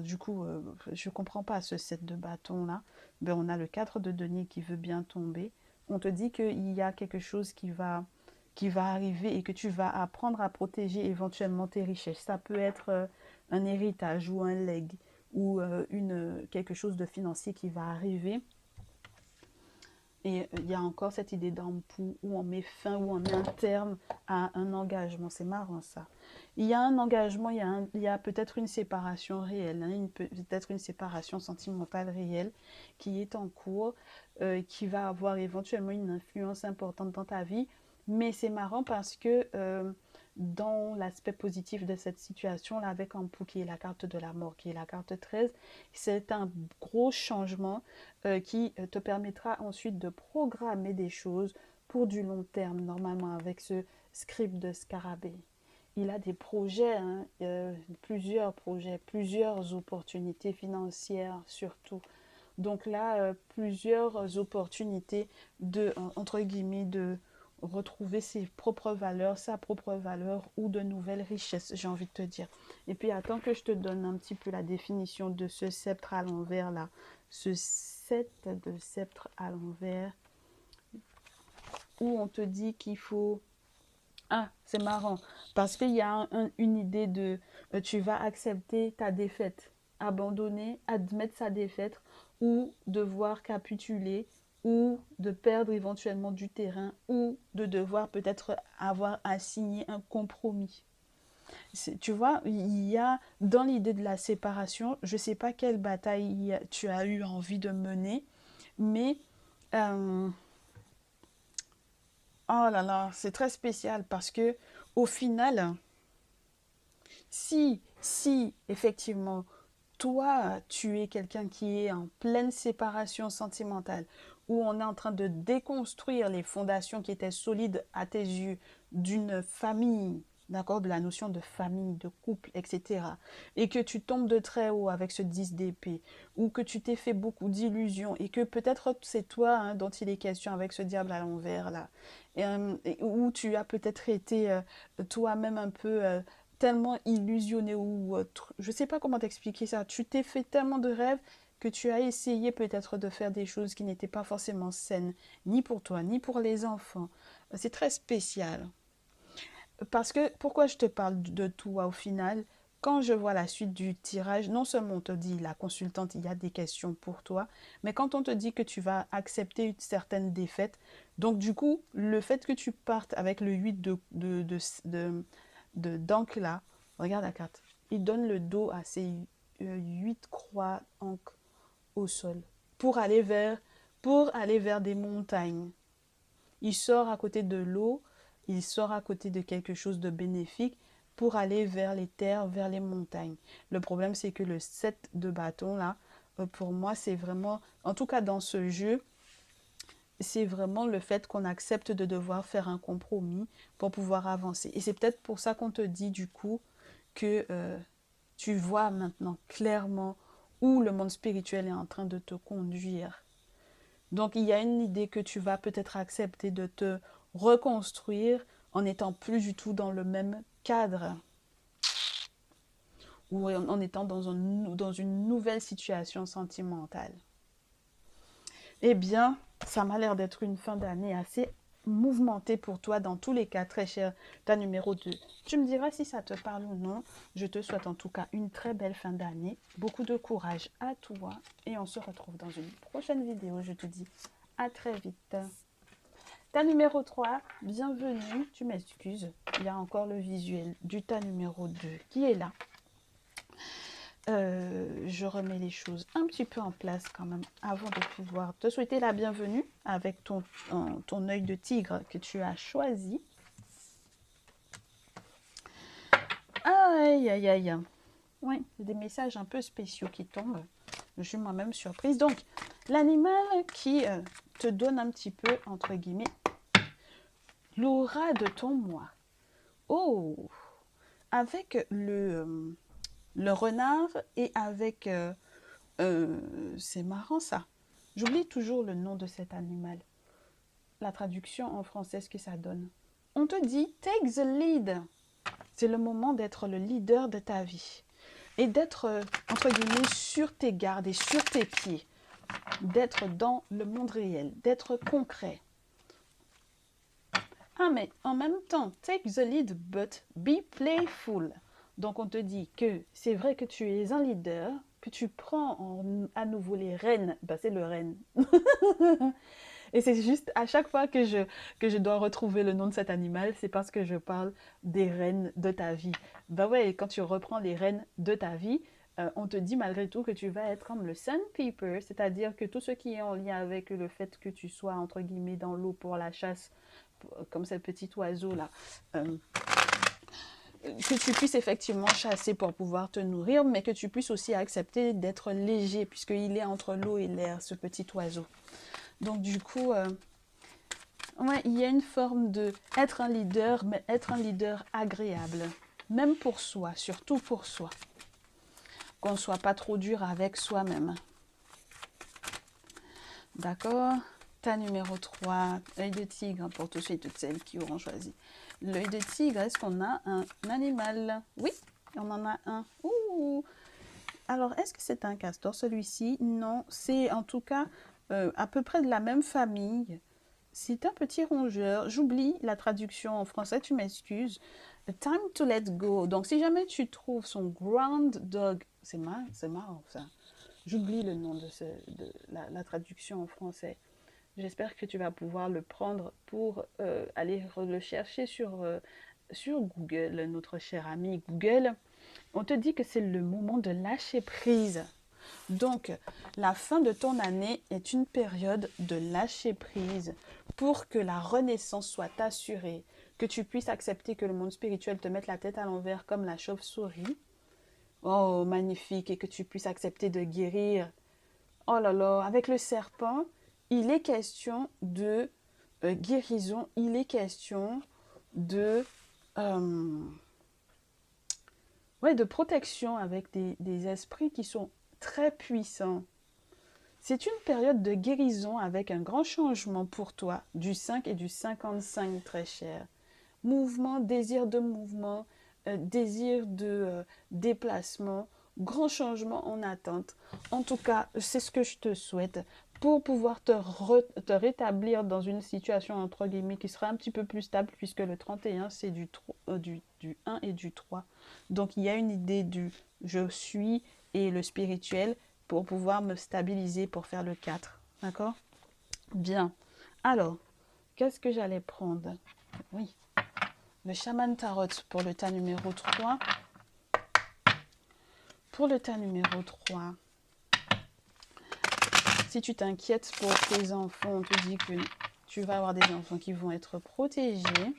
du coup, je ne comprends pas ce set de bâtons-là, on a le 4 de denier qui veut bien tomber. On te dit qu'il y a quelque chose qui va arriver et que tu vas apprendre à protéger éventuellement tes richesses. Ça peut être un héritage ou un legs ou quelque chose de financier qui va arriver. Et il y a encore cette idée d'empoux où on met fin, où on met un terme à un engagement. C'est marrant ça. Il y a un engagement, il y a peut-être une séparation réelle, hein, peut-être une séparation sentimentale réelle qui est en cours, qui va avoir éventuellement une influence importante dans ta vie. Mais c'est marrant parce que dans l'aspect positif de cette situation-là, avec Ampou qui est la carte de la mort, qui est la carte 13, c'est un gros changement qui te permettra ensuite de programmer des choses pour du long terme, normalement avec ce script de Scarabée. Il a des projets, hein, plusieurs projets, plusieurs opportunités financières surtout. Donc là, plusieurs opportunités de, entre guillemets, de retrouver ses propres valeurs, sa propre valeur ou de nouvelles richesses, j'ai envie de te dire. Et puis attends que je te donne un petit peu la définition de ce sceptre à l'envers là. Ce set de sceptre à l'envers où on te dit qu'il faut... Ah, c'est marrant parce qu'il y a une idée de tu vas accepter ta défaite, abandonner, admettre sa défaite ou devoir capituler ou de perdre éventuellement du terrain ou de devoir peut-être avoir à signer un compromis. Tu vois, il y a dans l'idée de la séparation, je ne sais pas quelle bataille tu as eu envie de mener, mais euh, oh là là, c'est très spécial parce que au final, si effectivement toi, tu es quelqu'un qui est en pleine séparation sentimentale, où on est en train de déconstruire les fondations qui étaient solides à tes yeux d'une famille, d'accord, de la notion de famille, de couple, etc. Et que tu tombes de très haut avec ce 10 d'épée, ou que tu t'es fait beaucoup d'illusions, et que peut-être c'est toi hein, dont il est question avec ce diable à l'envers, là, où tu as peut-être été toi-même un peu tellement illusionné ou je sais pas comment t'expliquer ça. Tu t'es fait tellement de rêves que tu as essayé peut-être de faire des choses qui n'étaient pas forcément saines, ni pour toi, ni pour les enfants. C'est très spécial. Parce que, pourquoi je te parle de toi au final? Quand je vois la suite du tirage, non seulement on te dit, la consultante, il y a des questions pour toi, mais quand on te dit que tu vas accepter une certaine défaite, donc du coup, le fait que tu partes avec le 8 d'encre là, regarde la carte, il donne le dos à ces 8 croix encre au sol pour pour aller vers des montagnes. Il sort à côté de l'eau, il sort à côté de quelque chose de bénéfique pour aller vers les terres, vers les montagnes. Le problème, c'est que le 7 de bâton, là, pour moi, c'est vraiment, en tout cas dans ce jeu, c'est vraiment le fait qu'on accepte de devoir faire un compromis pour pouvoir avancer. Et c'est peut-être pour ça qu'on te dit du coup que tu vois maintenant clairement où le monde spirituel est en train de te conduire. Donc il y a une idée que tu vas peut-être accepter de te reconstruire en n'étant plus du tout dans le même cadre ou en étant dans une nouvelle situation sentimentale. Eh bien, ça m'a l'air d'être une fin d'année assez mouvementée pour toi dans tous les cas, très cher, ta numéro 2. Tu me diras si ça te parle ou non. Je te souhaite en tout cas une très belle fin d'année. Beaucoup de courage à toi et on se retrouve dans une prochaine vidéo. Je te dis à très vite. Ta numéro 3, bienvenue, tu m'excuses. Il y a encore le visuel du ta numéro 2 qui est là. Je remets les choses un petit peu en place quand même avant de pouvoir te souhaiter la bienvenue avec ton œil de tigre que tu as choisi. Aïe, aïe, aïe. Oui, c'est des messages un peu spéciaux qui tombent. Je suis moi-même surprise. Donc, l'animal qui te donne un petit peu, entre guillemets, l'aura de ton moi. Oh, avec le renard et avec... c'est marrant ça. J'oublie toujours le nom de cet animal. La traduction en français, ce que ça donne. On te dit, take the lead. C'est le moment d'être le leader de ta vie. Et d'être, entre guillemets, sur tes gardes et sur tes pieds. D'être dans le monde réel, d'être concret. Ah, mais en même temps, take the lead, but be playful. Donc, on te dit que c'est vrai que tu es un leader, que tu prends à nouveau les rênes. Ben, c'est le renne. Et c'est juste à chaque fois que je dois retrouver le nom de cet animal, c'est parce que je parle des rênes de ta vie. Ben ouais, quand tu reprends les rênes de ta vie, on te dit malgré tout que tu vas être comme le sandpiper, c'est-à-dire que tout ce qui est en lien avec le fait que tu sois, entre guillemets, dans l'eau pour la chasse, comme ce petit oiseau-là, que tu puisses effectivement chasser pour pouvoir te nourrir, mais que tu puisses aussi accepter d'être léger, puisqu'il est entre l'eau et l'air, ce petit oiseau. Donc du coup, ouais, il y a une forme de être un leader, mais être un leader agréable. Même pour soi, surtout pour soi. Qu'on ne soit pas trop dur avec soi-même. D'accord? Ta numéro 3, œil de tigre, pour tous ceux et toutes celles qui auront choisi. L'œil de tigre, est-ce qu'on a un animal? Oui, on en a un. Ouh! Alors, est-ce que c'est un castor, celui-ci? Non, c'est en tout cas à peu près de la même famille. C'est un petit rongeur. J'oublie la traduction en français, tu m'excuses. Time to let go. Donc, si jamais tu trouves son ground dog, c'est marrant ça. J'oublie le nom de la traduction en français. J'espère que tu vas pouvoir le prendre pour aller le chercher sur Google, notre cher ami Google. On te dit que c'est le moment de lâcher prise. Donc, la fin de ton année est une période de lâcher prise pour que la renaissance soit assurée, que tu puisses accepter que le monde spirituel te mette la tête à l'envers comme la chauve-souris. Oh, magnifique, et que tu puisses accepter de guérir. Oh là là, avec le serpent, il est question de guérison, il est question de, ouais, de protection avec des esprits qui sont très puissants. C'est une période de guérison avec un grand changement pour toi, du 5 et du 55, très cher. Mouvement, désir de déplacement, grand changement en attente. En tout cas, c'est ce que je te souhaite pour pouvoir te rétablir dans une situation, entre guillemets, qui sera un petit peu plus stable, puisque le 31, c'est du 1 et du 3. Donc, il y a une idée du je suis et le spirituel pour pouvoir me stabiliser pour faire le 4. D'accord? Bien. Alors, qu'est-ce que j'allais prendre? Oui. Le chaman tarot pour le tas numéro 3. Pour le tas numéro 3, si tu t'inquiètes pour tes enfants, on te dit que tu vas avoir des enfants qui vont être protégés.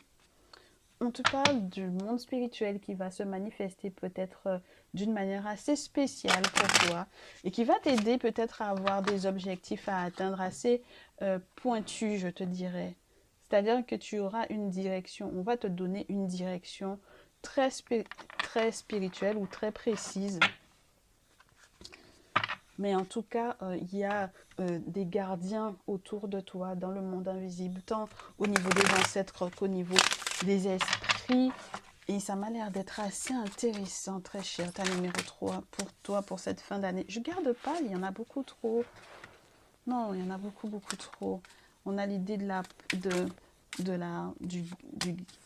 on te parle du monde spirituel qui va se manifester peut-être d'une manière assez spéciale pour toi et qui va t'aider peut-être à avoir des objectifs à atteindre assez pointus, je te dirais. C'est-à-dire que tu auras une direction, on va te donner une direction très, très spirituelle ou très précise. Mais en tout cas, il y a des gardiens autour de toi dans le monde invisible, tant au niveau des ancêtres qu'au niveau des esprits. Et ça m'a l'air d'être assez intéressant, très cher, ta numéro 3 pour toi, pour cette fin d'année. Je garde pas, il y en a beaucoup trop. Non, il y en a beaucoup, beaucoup trop. On a l'idée du,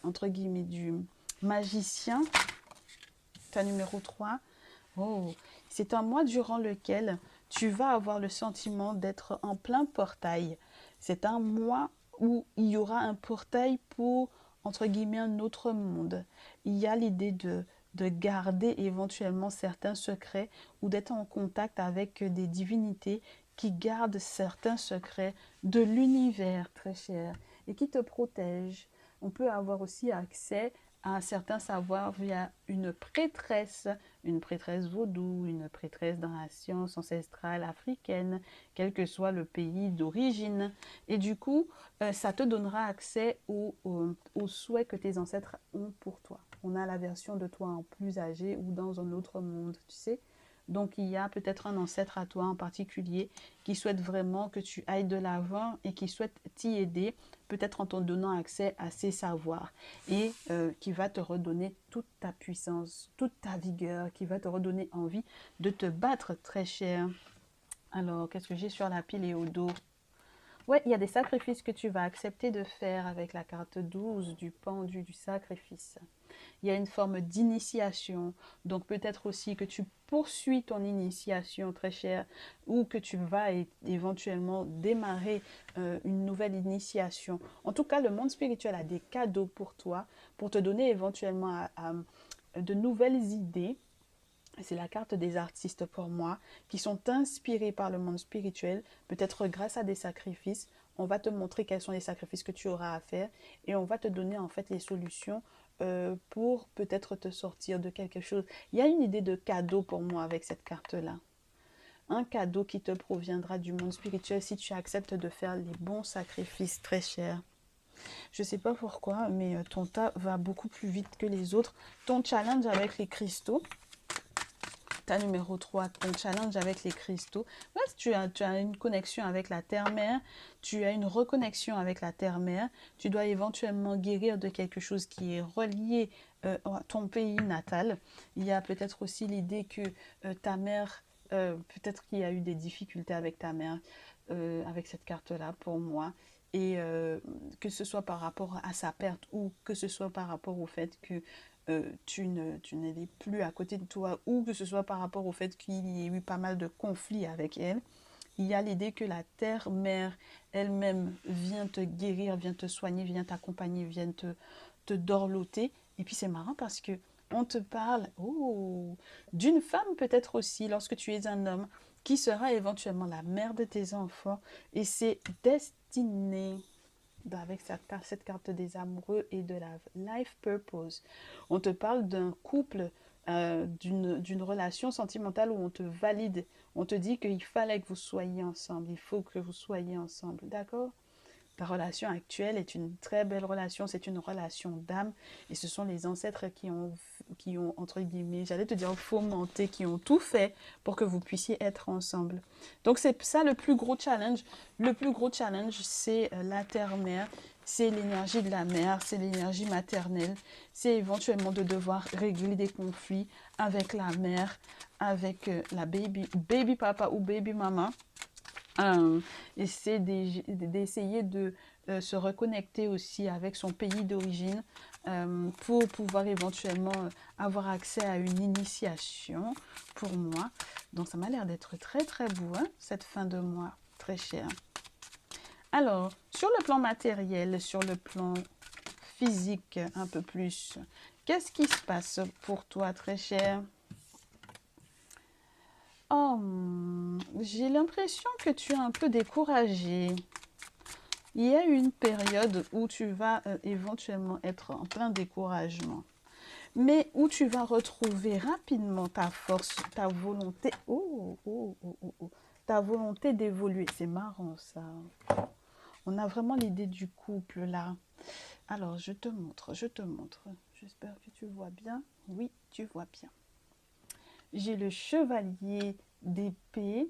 entre guillemets, du magicien, ta numéro 3. Oh, c'est un mois durant lequel tu vas avoir le sentiment d'être en plein portail. C'est un mois où il y aura un portail pour, entre guillemets, un autre monde. Il y a l'idée de garder éventuellement certains secrets ou d'être en contact avec des divinités qui gardent certains secrets de l'univers, très cher, et qui te protègent. On peut avoir aussi accès à un certain savoir via une prêtresse vaudou, une prêtresse dans la science ancestrale africaine, quel que soit le pays d'origine. Et du coup, ça te donnera accès aux souhaits que tes ancêtres ont pour toi. On a la version de toi en plus âgé ou dans un autre monde, tu sais. Donc, il y a peut-être un ancêtre à toi en particulier qui souhaite vraiment que tu ailles de l'avant et qui souhaite t'y aider, peut-être en te donnant accès à ses savoirs et qui va te redonner toute ta puissance, toute ta vigueur, qui va te redonner envie de te battre, très cher. Alors, qu'est-ce que j'ai sur la pile et au dos? Ouais, il y a des sacrifices que tu vas accepter de faire avec la carte 12 du pendu du sacrifice. Il y a une forme d'initiation. Donc peut-être aussi que tu poursuis ton initiation, très cher, ou que tu vas éventuellement démarrer une nouvelle initiation. En tout cas, le monde spirituel a des cadeaux pour toi, pour te donner éventuellement de nouvelles idées. C'est la carte des artistes pour moi, qui sont inspirés par le monde spirituel, peut-être grâce à des sacrifices. On va te montrer quels sont les sacrifices que tu auras à faire et on va te donner en fait les solutions pour peut-être te sortir de quelque chose. Il y a une idée de cadeau pour moi avec cette carte-là. Un cadeau qui te proviendra du monde spirituel si tu acceptes de faire les bons sacrifices, très chers. Je ne sais pas pourquoi, mais ton tas va beaucoup plus vite que les autres. Ton challenge avec les cristaux, ta numéro 3, ton challenge avec les cristaux. Ouais, tu as une connexion avec la terre-mère, tu as une reconnexion avec la terre-mère, tu dois éventuellement guérir de quelque chose qui est relié à ton pays natal. Il y a peut-être aussi l'idée que ta mère, peut-être qu'il y a eu des difficultés avec ta mère, avec cette carte-là pour moi. Et que ce soit par rapport à sa perte ou que ce soit par rapport au fait que tu n'es plus à côté de toi ou que ce soit par rapport au fait qu'il y ait eu pas mal de conflits avec elle, il y a l'idée que la terre-mère elle-même vient te guérir, vient te soigner, vient t'accompagner, vient te dorloter. Et puis c'est marrant parce que on te parle d'une femme peut-être aussi lorsque tu es un homme qui sera éventuellement la mère de tes enfants et c'est destiné avec cette carte des amoureux et de la life purpose. On te parle d'un couple, d'une relation sentimentale où on te valide. On te dit qu'il fallait que vous soyez ensemble. Il faut que vous soyez ensemble. D'accord? Ta relation actuelle est une très belle relation, c'est une relation d'âme et ce sont les ancêtres qui ont entre guillemets, j'allais te dire fomenté, qui ont tout fait pour que vous puissiez être ensemble. Donc c'est ça le plus gros challenge. Le plus gros challenge, c'est la terre-mère, c'est l'énergie de la mère, c'est l'énergie maternelle, c'est éventuellement de devoir régler des conflits avec la mère, avec la baby papa ou baby mama. Et c'est d'essayer de se reconnecter aussi avec son pays d'origine pour pouvoir éventuellement avoir accès à une initiation pour moi. Donc ça m'a l'air d'être très très beau, hein, cette fin de mois, très cher. Alors, sur le plan matériel, sur le plan physique un peu plus, qu'est-ce qui se passe pour toi, très cher? Oh, j'ai l'impression que tu es un peu découragée. il y a une période où tu vas éventuellement être en plein découragement, mais où tu vas retrouver rapidement ta force, ta volonté, ta volonté d'évoluer. C'est marrant ça. On a vraiment l'idée du couple là. Alors, je te montre, je te montre. J'espère que tu vois bien. Oui, tu vois bien. J'ai le chevalier d'épée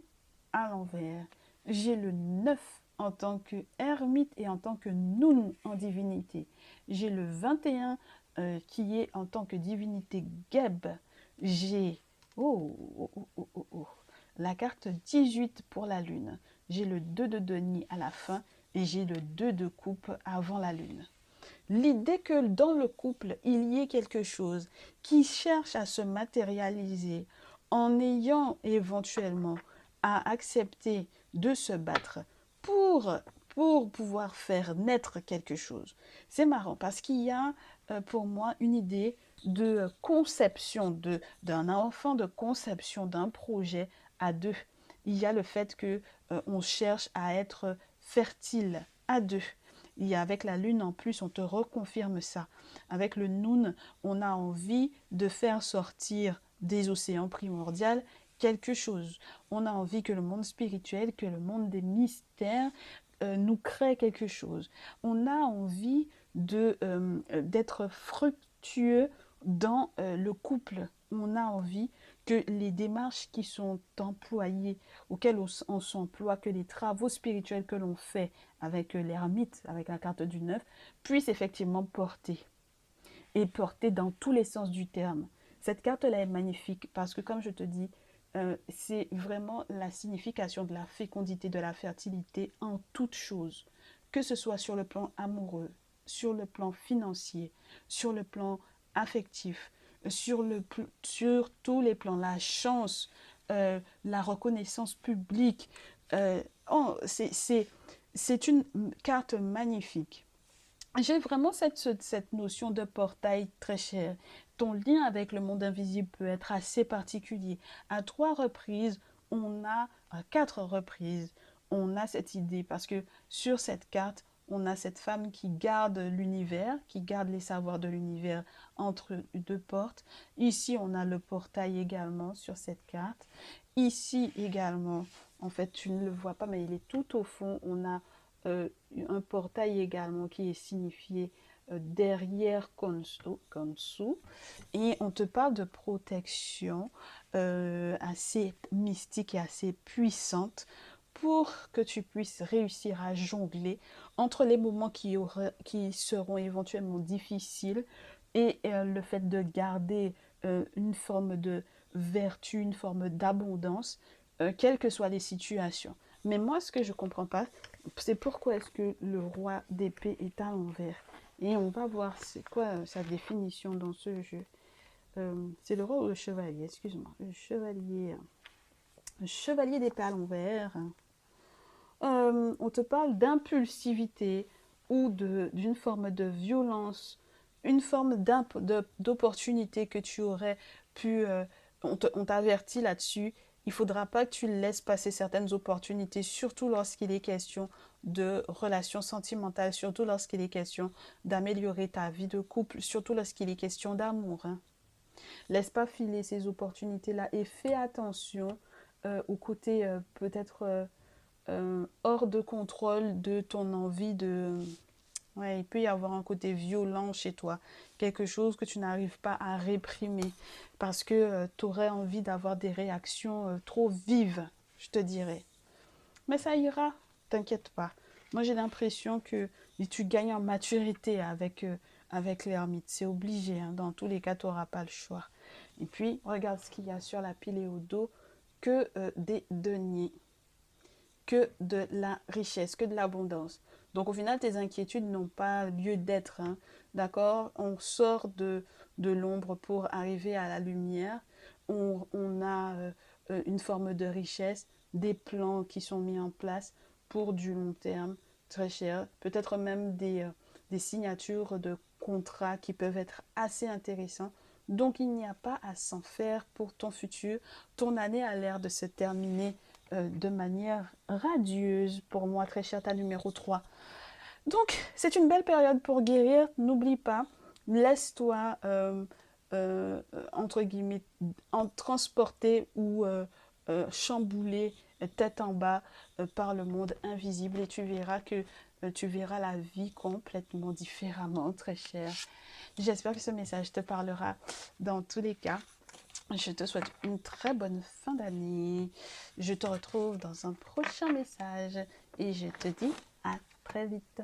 à l'envers. J'ai le 9 en tant que ermite et en tant que noun en divinité. J'ai le 21 qui est en tant que divinité Geb. J'ai la carte 18 pour la lune. J'ai le 2 de denier à la fin et j'ai le 2 de coupe avant la lune. L'idée que dans le couple, il y ait quelque chose qui cherche à se matérialiser en ayant éventuellement à accepter de se battre pour, pour pouvoir faire naître quelque chose. C'est marrant parce qu'il y a pour moi une idée de conception d'un enfant, de conception d'un projet à deux. Il y a le fait que on cherche à être fertile à deux. Et avec la lune en plus, on te reconfirme ça. Avec le noun, on a envie de faire sortir des océans primordiaux quelque chose. On a envie que le monde spirituel, que le monde des mystères nous crée quelque chose. On a envie d'être fructueux dans le couple. On a envie que les démarches qui sont employées, auxquelles on s'emploie, que les travaux spirituels que l'on fait avec l'ermite, avec la carte du 9, puissent effectivement porter. Et porter dans tous les sens du terme. Cette carte-là est magnifique parce que, comme je te dis, c'est vraiment la signification de la fécondité, de la fertilité en toutes choses. Que ce soit sur le plan amoureux, sur le plan financier, sur le plan affectif, sur tous les plans, la chance, la reconnaissance publique. C'est une carte magnifique. J'ai vraiment cette notion de portail très chère. Ton lien avec le monde invisible peut être assez particulier. À 3 reprises, à 4 reprises, on a cette idée parce que sur cette carte, on a cette femme qui garde l'univers, qui garde les savoirs de l'univers entre 2 portes. Ici, on a le portail également sur cette carte. Ici également, en fait, tu ne le vois pas, mais il est tout au fond. On a euh, un portail également qui est signifié derrière Konsu. Et on te parle de protection assez mystique et assez puissante pour que tu puisses réussir à jongler entre les moments qui seront éventuellement difficiles et le fait de garder une forme de vertu, une forme d'abondance, quelles que soient les situations. Mais moi, ce que je ne comprends pas, c'est pourquoi est-ce que le roi d'épée est à l'envers. Et on va voir c'est quoi sa définition dans ce jeu. C'est le roi ou le chevalier, excuse-moi. Le chevalier d'épée à l'envers. On te parle d'impulsivité ou d'une forme de violence, une forme d'opportunité que tu aurais pu... on t'avertit là-dessus. Il ne faudra pas que tu laisses passer certaines opportunités, surtout lorsqu'il est question de relations sentimentales, surtout lorsqu'il est question d'améliorer ta vie de couple, surtout lorsqu'il est question d'amour. Hein. Laisse pas filer ces opportunités-là et fais attention au côté peut-être hors de contrôle de ton envie de... Ouais, il peut y avoir un côté violent chez toi, quelque chose que tu n'arrives pas à réprimer parce que tu aurais envie d'avoir des réactions trop vives, je te dirais. Mais ça ira, t'inquiète pas. Moi, j'ai l'impression que tu gagnes en maturité avec l'ermite. C'est obligé, hein. Dans tous les cas, tu n'auras pas le choix. Et puis, regarde ce qu'il y a sur la pile et au dos, que des deniers, que de la richesse, que de l'abondance. Donc au final, tes inquiétudes n'ont pas lieu d'être. Hein. D'accord. On sort de l'ombre pour arriver à la lumière. On a une forme de richesse, des plans qui sont mis en place pour du long terme, très cher. Peut-être même des signatures de contrats qui peuvent être assez intéressants. Donc il n'y a pas à s'en faire pour ton futur. Ton année a l'air de se terminer de manière radieuse pour moi, très chère, ta numéro 3. Donc, c'est une belle période pour guérir. N'oublie pas, laisse-toi, entre guillemets, en transporter ou chambouler tête en bas par le monde invisible et tu verras que tu verras la vie complètement différemment, très cher. J'espère que ce message te parlera dans tous les cas. Je te souhaite une très bonne fin d'année. Je te retrouve dans un prochain message et je te dis à très vite.